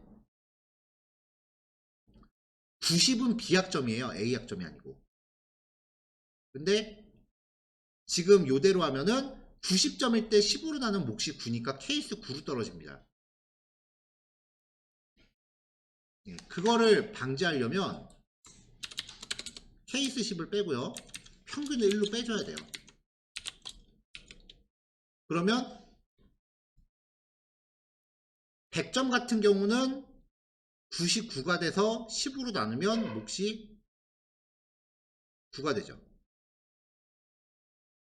90은 B학점이에요. A학점이 아니고. 근데 지금 요대로 하면은 90점일 때 10으로 나는 몫이 9니까 케이스 9로 떨어집니다. 그거를 방지하려면 케이스 10을 빼고요. 평균을 1로 빼줘야 돼요. 그러면 100점 같은 경우는 99가 돼서 10으로 나누면 몫이 9가 되죠.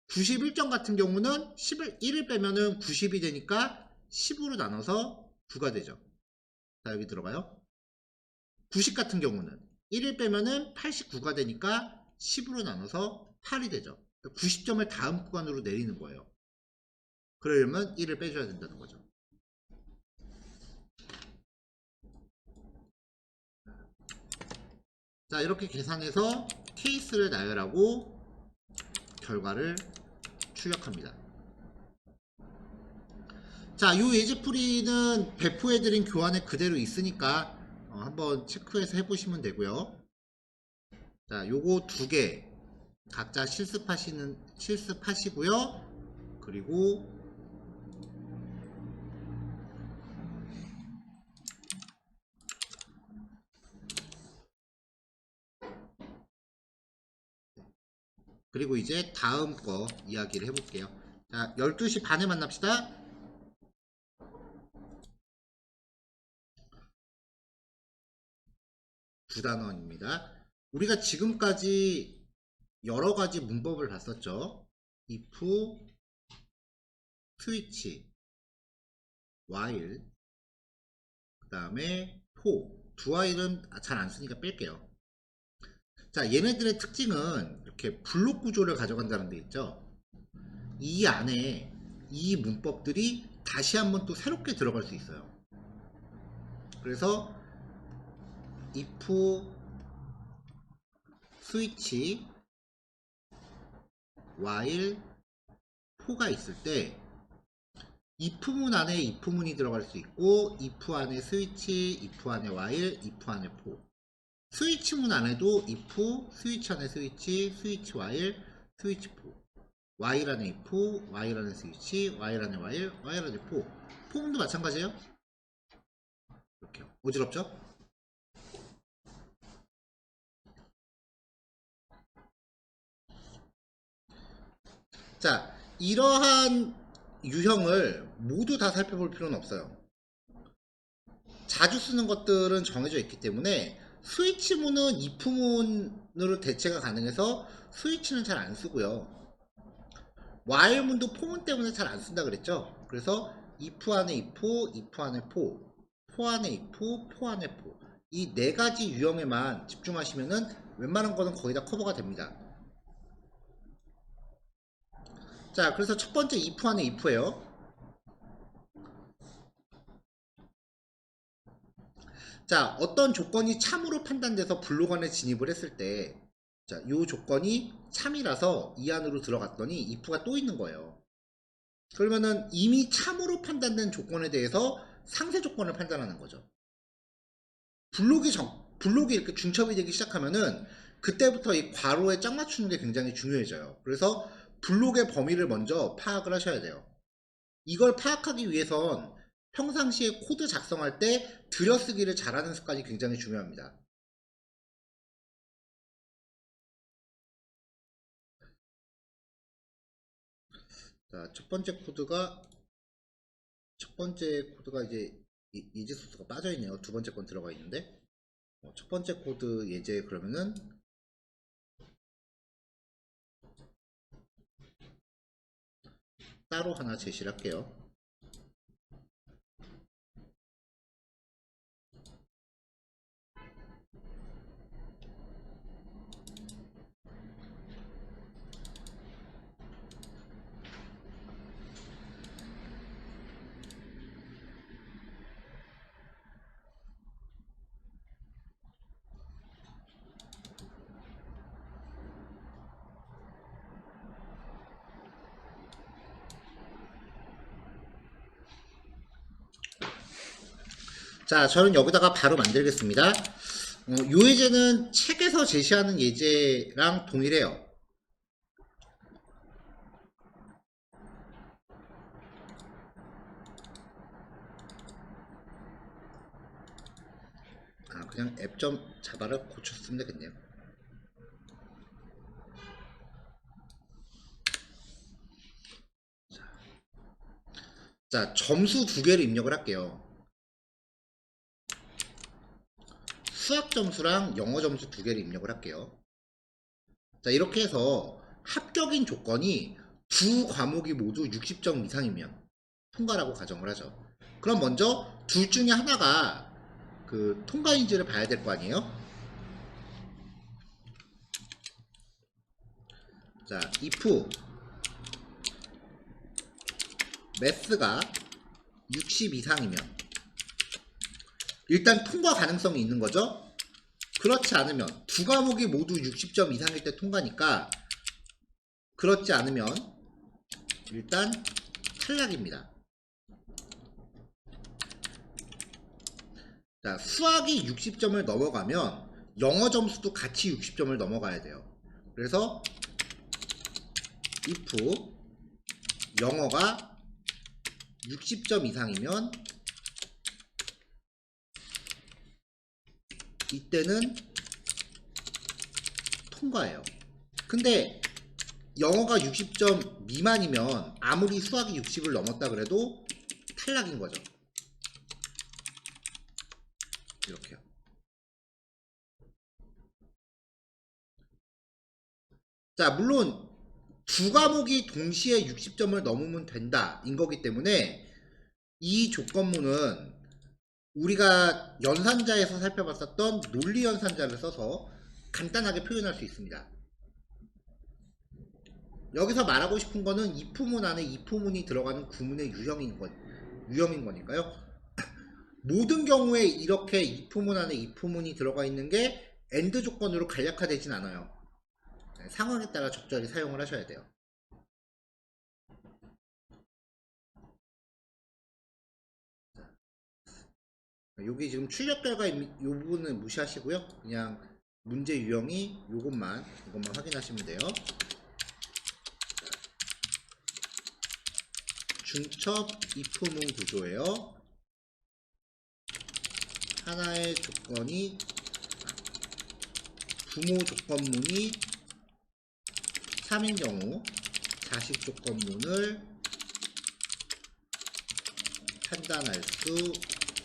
91점 같은 경우는 1을 빼면은 90이 되니까 10으로 나눠서 9가 되죠. 자, 여기 들어가요. 90 같은 경우는 1을 빼면은 89가 되니까 10으로 나눠서 8이 되죠. 90점을 다음 구간으로 내리는 거예요. 그러려면 1을 빼줘야 된다는 거죠. 자, 이렇게 계산해서 케이스를 나열하고 결과를 출력합니다. 자, 요 예제풀이는 배포해드린 교환에 그대로 있으니까 한번 체크해서 해보시면 되고요. 자, 요거 두 개 각자 실습하시고요. 그리고 그리고 이제 다음 거 이야기를 해볼게요. 자, 12시 반에 만납시다. 구단원입니다. 우리가 지금까지 여러 가지 문법을 봤었죠. if, switch, while, 그 다음에 for. 두 while은 잘 안 쓰니까 뺄게요. 자, 얘네들의 특징은 이렇게 블록 구조를 가져간다는 데 있죠. 이 안에 이 문법들이 다시 한번 또 새롭게 들어갈 수 있어요. 그래서 if, switch, while, for가 있을 때 if문 안에 if문이 들어갈 수 있고 if 안에 switch, if 안에 while, if 안에 for. 스위치문 안에도 if, 스위치 안에 스위치, 스위치 while, 스위치 for. while 안에 if, while 안에 스위치, while 안에 while, while 안에 for. for문도 마찬가지예요. 이렇게 어지럽죠? 자, 이러한 유형을 모두 다 살펴볼 필요는 없어요. 자주 쓰는 것들은 정해져 있기 때문에 스위치문은 if문으로 대체가 가능해서 스위치는 잘 안 쓰고요. while문도 for문 때문에 잘 안 쓴다 그랬죠. 그래서 if 안에 if, if 안에 for, for 안에 if, for 안에 for. 이 네 가지 유형에만 집중하시면은 웬만한 거는 거의 다 커버가 됩니다. 자, 그래서 첫 번째 if 안에 if예요. 자, 어떤 조건이 참으로 판단돼서 블록 안에 진입을 했을 때, 자, 요 조건이 참이라서 이 안으로 들어갔더니 if가 또 있는 거예요. 그러면은 이미 참으로 판단된 조건에 대해서 상세 조건을 판단하는 거죠. 블록이 이렇게 중첩이 되기 시작하면은 그때부터 이 괄호에 짝 맞추는 게 굉장히 중요해져요. 그래서 블록의 범위를 먼저 파악을 하셔야 돼요. 이걸 파악하기 위해선 평상시에 코드 작성할 때 들여쓰기를 잘하는 습관이 굉장히 중요합니다. 자, 첫 번째 코드가 이제 예제 소스가 빠져 있네요. 두 번째 건 들어가 있는데 첫 번째 코드 예제 그러면은 따로 하나 제시를 할게요. 자, 저는 여기다가 바로 만들겠습니다. 요 예제는 책에서 제시하는 예제랑 동일해요. 그냥 앱.자바를 고쳤으면 되겠네요. 자, 점수 두 개를 입력을 할게요. 수학 점수랑 영어 점수 두 개를 입력을 할게요. 자, 이렇게 해서 합격인 조건이 두 과목이 모두 60점 이상이면 통과라고 가정을 하죠. 그럼 먼저 둘 중에 하나가 그 통과인지를 봐야 될 거 아니에요? 자, if 매스가 60 이상이면 일단 통과 가능성이 있는 거죠. 그렇지 않으면 두 과목이 모두 60점 이상일 때 통과니까, 그렇지 않으면 일단 탈락입니다. 자, 수학이 60점을 넘어가면 영어 점수도 같이 60점을 넘어가야 돼요. 그래서 if 영어가 60점 이상이면 이때는 통과예요. 근데 영어가 60점 미만이면 아무리 수학이 60을 넘었다 그래도 탈락인 거죠. 이렇게요. 자, 물론 두 과목이 동시에 60점을 넘으면 된다 인 거기 때문에 이 조건문은 우리가 연산자에서 살펴봤었던 논리 연산자를 써서 간단하게 표현할 수 있습니다. 여기서 말하고 싶은 거는 if문 안에 if문이 들어가는 구문의 유형인 거니까요. 모든 경우에 이렇게 if문 안에 if문이 들어가 있는 게 AND 조건으로 간략화되진 않아요. 상황에 따라 적절히 사용을 하셔야 돼요. 여기 지금 출력 결과 이 부분은 무시하시고요. 그냥 문제 유형이 이것만 확인하시면 돼요. 중첩 if문 구조예요. 하나의 조건이 부모 조건문이 3인 경우 자식 조건문을 판단할 수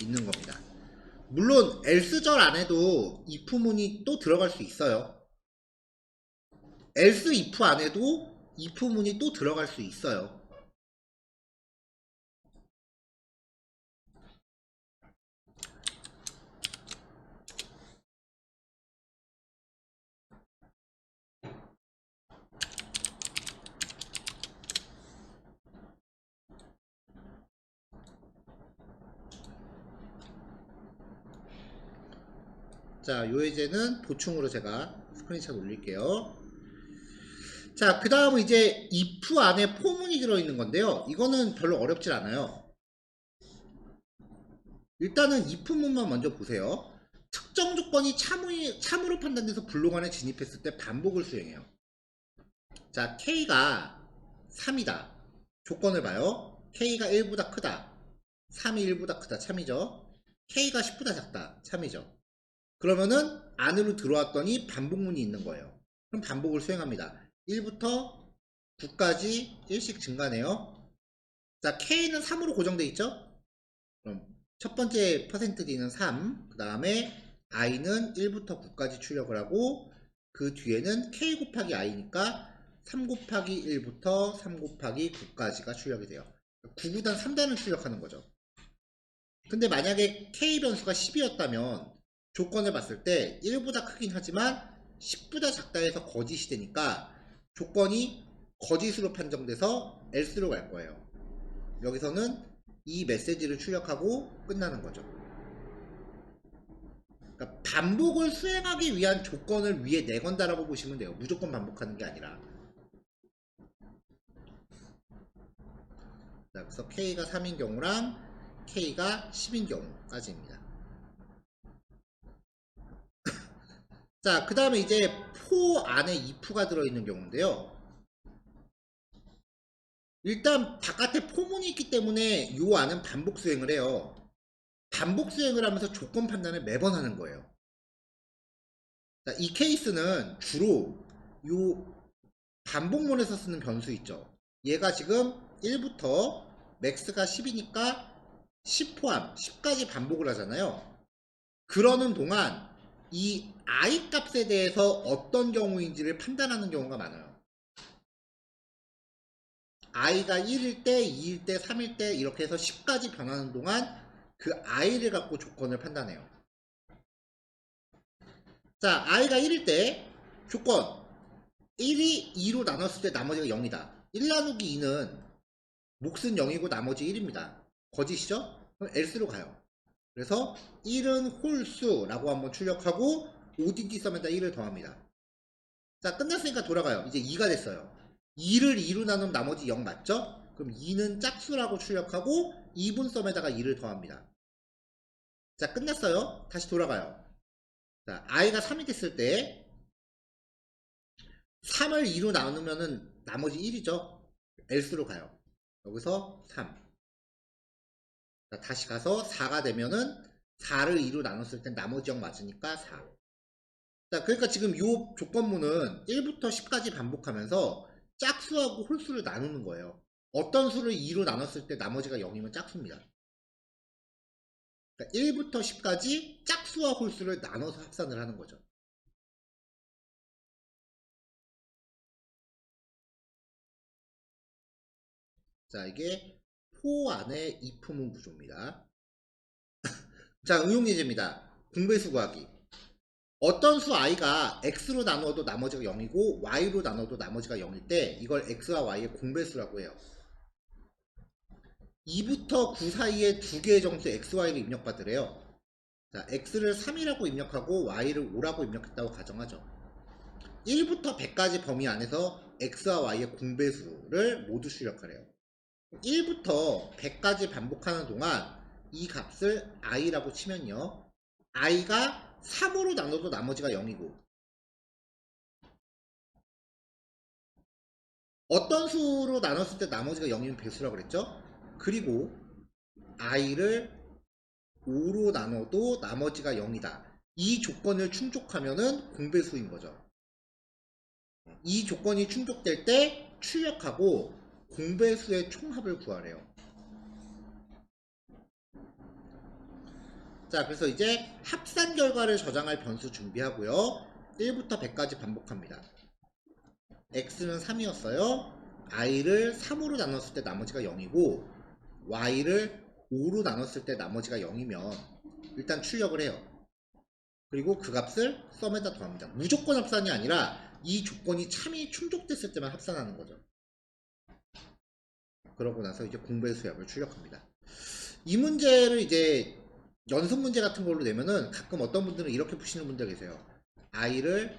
있는 겁니다. 물론 else절 안에도 if문이 또 들어갈 수 있어요. else if 안에도 if문이 또 들어갈 수 있어요. 자, 요 예제는 보충으로 제가 스크린샷 올릴게요. 자, 그 다음은 이제 if 안에 포문이 들어있는 건데요. 이거는 별로 어렵질 않아요. 일단은 if문만 먼저 보세요. 특정 조건이 참으로 판단돼서 블록 안에 진입했을 때 반복을 수행해요. 자, K가 3이다. 조건을 봐요. K가 1보다 크다. 3이 1보다 크다. 참이죠. K가 10보다 작다. 참이죠. 그러면은 안으로 들어왔더니 반복문이 있는 거예요. 그럼 반복을 수행합니다. 1부터 9까지 1씩 증가네요. 자, K는 3으로 고정되어 있죠? 그럼 첫 번째 %D는 3, 그 다음에 I는 1부터 9까지 출력을 하고 그 뒤에는 K 곱하기 I니까 3 곱하기 1부터 3 곱하기 9까지가 출력이 돼요. 9구단 3단을 출력하는 거죠. 근데 만약에 K 변수가 10이었다면 조건을 봤을 때 1보다 크긴 하지만 10보다 작다 해서 거짓이 되니까 조건이 거짓으로 판정돼서 else로 갈 거예요. 여기서는 이 메시지를 출력하고 끝나는 거죠. 그러니까 반복을 수행하기 위한 조건을 위에 내건다라고 보시면 돼요. 무조건 반복하는 게 아니라. 자, 그래서 K가 3인 경우랑 K가 10인 경우까지입니다. 자, 그 다음에 이제 for 안에 if가 들어있는 경우인데요. 일단 바깥에 포문이 있기 때문에 요 안은 반복 수행을 해요. 반복 수행을 하면서 조건 판단을 매번 하는 거예요. 자, 이 케이스는 주로 요 반복문에서 쓰는 변수 있죠. 얘가 지금 1부터 max가 10이니까 10 포함 10까지 반복을 하잖아요. 그러는 동안 이 i 값에 대해서 어떤 경우인지를 판단하는 경우가 많아요. i가 1일 때, 2일 때, 3일 때 이렇게 해서 10까지 변하는 동안 그 i를 갖고 조건을 판단해요. 자, i가 1일 때 조건 1이 2로 나눴을 때 나머지가 0이다. 1 나누기 2는 몫은 0이고 나머지 1입니다. 거짓이죠? 그럼 else로 가요. 그래서 1은 홀수라고 한번 출력하고 ODD 썸에다 1을 더합니다. 자, 끝났으니까 돌아가요. 이제 2가 됐어요. 2를 2로 나누면 나머지 0 맞죠? 그럼 2는 짝수라고 출력하고 2분 썸에다가 2를 더합니다. 자, 끝났어요. 다시 돌아가요. 자, i가 3이 됐을 때 3을 2로 나누면은 나머지 1이죠. else로 가요. 여기서 3. 자, 다시 가서 4가 되면은 4를 2로 나눴을 땐 나머지 0 맞으니까 4. 자, 그러니까 지금 이 조건문은 1부터 10까지 반복하면서 짝수하고 홀수를 나누는 거예요. 어떤 수를 2로 나눴을 때 나머지가 0이면 짝수입니다. 그러니까 1부터 10까지 짝수와 홀수를 나눠서 합산을 하는 거죠. 자, 이게 포 안의 이프문 구조입니다. 자, 응용예제입니다. 공배수 구하기. 어떤 수 i가 x로 나누어도 나머지가 0이고 y로 나눠도 나머지가 0일 때 이걸 x와 y의 공배수라고 해요. 2부터 9 사이에 두 개의 정수 x, y를 입력받으래요. 자, x를 3이라고 입력하고 y를 5라고 입력했다고 가정하죠. 1부터 100까지 범위 안에서 x와 y의 공배수를 모두 출력하래요. 1부터 100까지 반복하는 동안 이 값을 i라고 치면요, i가 3으로 나눠도 나머지가 0이고 어떤 수로 나눴을 때 나머지가 0이면 배수라고 그랬죠. 그리고 i를 5로 나눠도 나머지가 0이다. 이 조건을 충족하면은 공배수인 거죠. 이 조건이 충족될 때 출력하고 공배수의 총합을 구하래요. 자, 그래서 이제 합산 결과를 저장할 변수 준비하고요. 1부터 100까지 반복합니다. x는 3이었어요. i를 3으로 나눴을 때 나머지가 0이고 y를 5로 나눴을 때 나머지가 0이면 일단 출력을 해요. 그리고 그 값을 썸에다 더합니다. 무조건 합산이 아니라 이 조건이 참이 충족됐을 때만 합산하는 거죠. 그러고 나서 이제 공배수의 합을 출력합니다. 이 문제를 이제 연습 문제 같은 걸로 내면은 가끔 어떤 분들은 이렇게 푸시는 분들 계세요. i를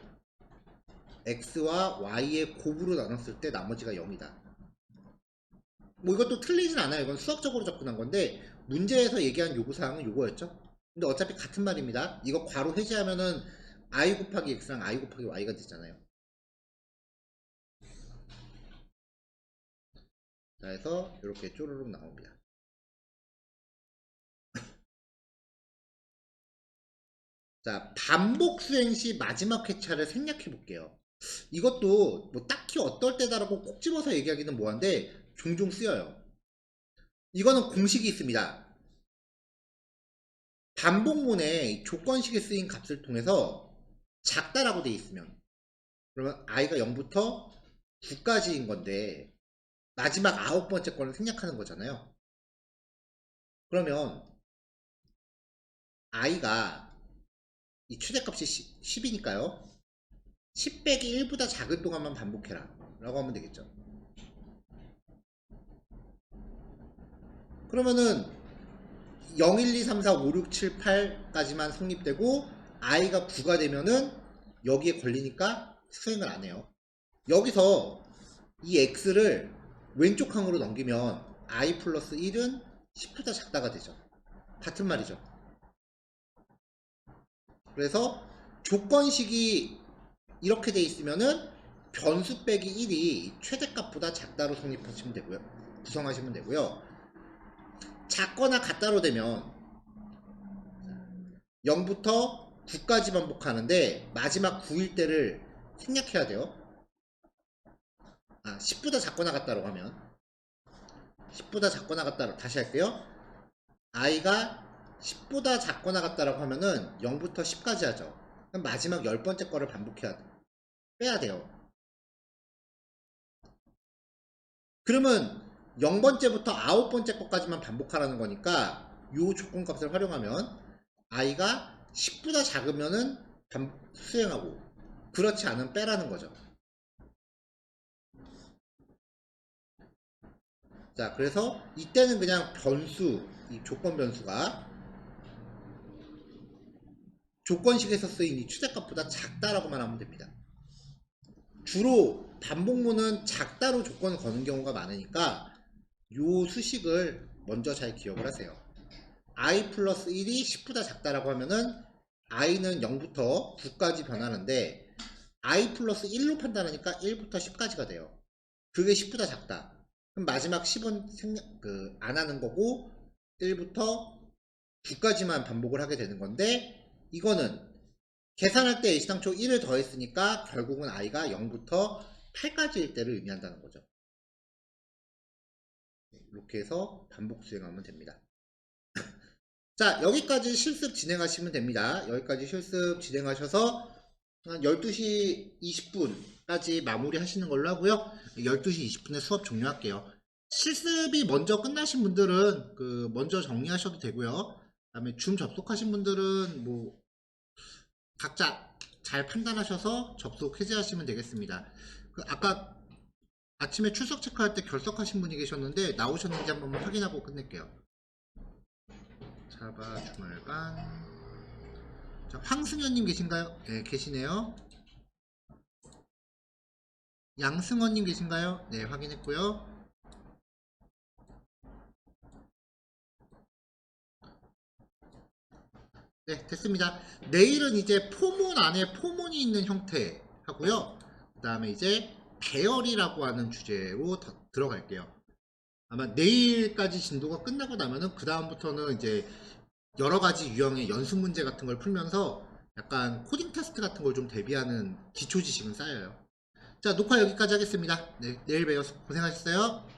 x와 y의 곱으로 나눴을 때 나머지가 0이다. 뭐 이것도 틀리진 않아요. 이건 수학적으로 접근한 건데 문제에서 얘기한 요구사항은 요거였죠. 근데 어차피 같은 말입니다. 이거 괄호 해제하면은 i 곱하기 x랑 i 곱하기 y가 되잖아요. 자, 해서 이렇게 쪼르륵 나옵니다. 자, 반복 수행 시 마지막 회차를 생략해 볼게요. 이것도 뭐 딱히 어떨 때다라고 꼭 집어서 얘기하기는 뭐한데 종종 쓰여요. 이거는 공식이 있습니다. 반복문에 조건식에 쓰인 값을 통해서 작다라고 되어 있으면, 그러면 i가 0부터 9까지인 건데 마지막 9번째 거를 생략하는 거잖아요. 그러면 i가 이 최대값이 10이니까요 10 빼기 1보다 작은 동안만 반복해라 라고 하면 되겠죠. 그러면은 0, 1, 2, 3, 4, 5, 6, 7, 8까지만 성립되고 i가 9가 되면은 여기에 걸리니까 수행을 안 해요. 여기서 이 x를 왼쪽 항으로 넘기면 i 플러스 1은 10보다 작다가 되죠. 같은 말이죠. 그래서 조건식이 이렇게 돼 있으면은 변수 빼기 1이 최대값보다 작다로 성립하시면 되고요. 구성하시면 되고요. 작거나 같다로 되면 0부터 9까지 반복하는데 마지막 9일 때를 생략해야 돼요. 10보다 작거나 같다라고 하면 10보다 작거나 같다로 다시 할게요. i가 10보다 작거나 같다라고 하면은 0부터 10까지 하죠. 그럼 마지막 10번째 거를 반복해야 돼. 빼야 돼요. 그러면 0번째부터 9번째 것까지만 반복하라는 거니까 이 조건값을 활용하면 i가 10보다 작으면은 수행하고 그렇지 않으면 빼라는 거죠. 자, 그래서 이때는 그냥 변수, 이 조건 변수가 조건식에서 쓰인 이 최대값보다 작다라고만 하면 됩니다. 주로 반복문은 작다로 조건을 거는 경우가 많으니까 요 수식을 먼저 잘 기억을 하세요. i 플러스 1이 10보다 작다라고 하면은 i는 0부터 9까지 변하는데 i 플러스 1로 판단하니까 1부터 10까지가 돼요. 그게 10보다 작다. 그럼 마지막 10은 안 하는 거고 1부터 9까지만 반복을 하게 되는 건데 이거는 계산할 때 애시당초 1을 더했으니까 결국은 i가 0부터 8가지일 때를 의미한다는 거죠. 이렇게 해서 반복 수행하면 됩니다. 자, 여기까지 실습 진행하시면 됩니다. 여기까지 실습 진행하셔서 한 12시 20분까지 마무리 하시는 걸로 하고요. 12시 20분에 수업 종료할게요. 실습이 먼저 끝나신 분들은 먼저 정리하셔도 되고요. 그다음에 줌 접속하신 분들은 뭐 각자 잘 판단하셔서 접속 해제하시면 되겠습니다. 아까 아침에 출석 체크할 때 결석하신 분이 계셨는데 나오셨는지 한번 확인하고 끝낼게요. 자바 주말반. 자, 황승현님 계신가요? 네, 계시네요. 양승원님 계신가요? 네, 확인했고요. 네, 됐습니다. 내일은 이제 포문 안에 포문이 있는 형태 하고요. 그 다음에 이제 배열이라고 하는 주제로 들어갈게요. 아마 내일까지 진도가 끝나고 나면은 그 다음부터는 이제 여러 가지 유형의 연습 문제 같은 걸 풀면서 약간 코딩 테스트 같은 걸 좀 대비하는 기초 지식은 쌓여요. 자, 녹화 여기까지 하겠습니다. 네, 내일 봬요. 고생하셨어요.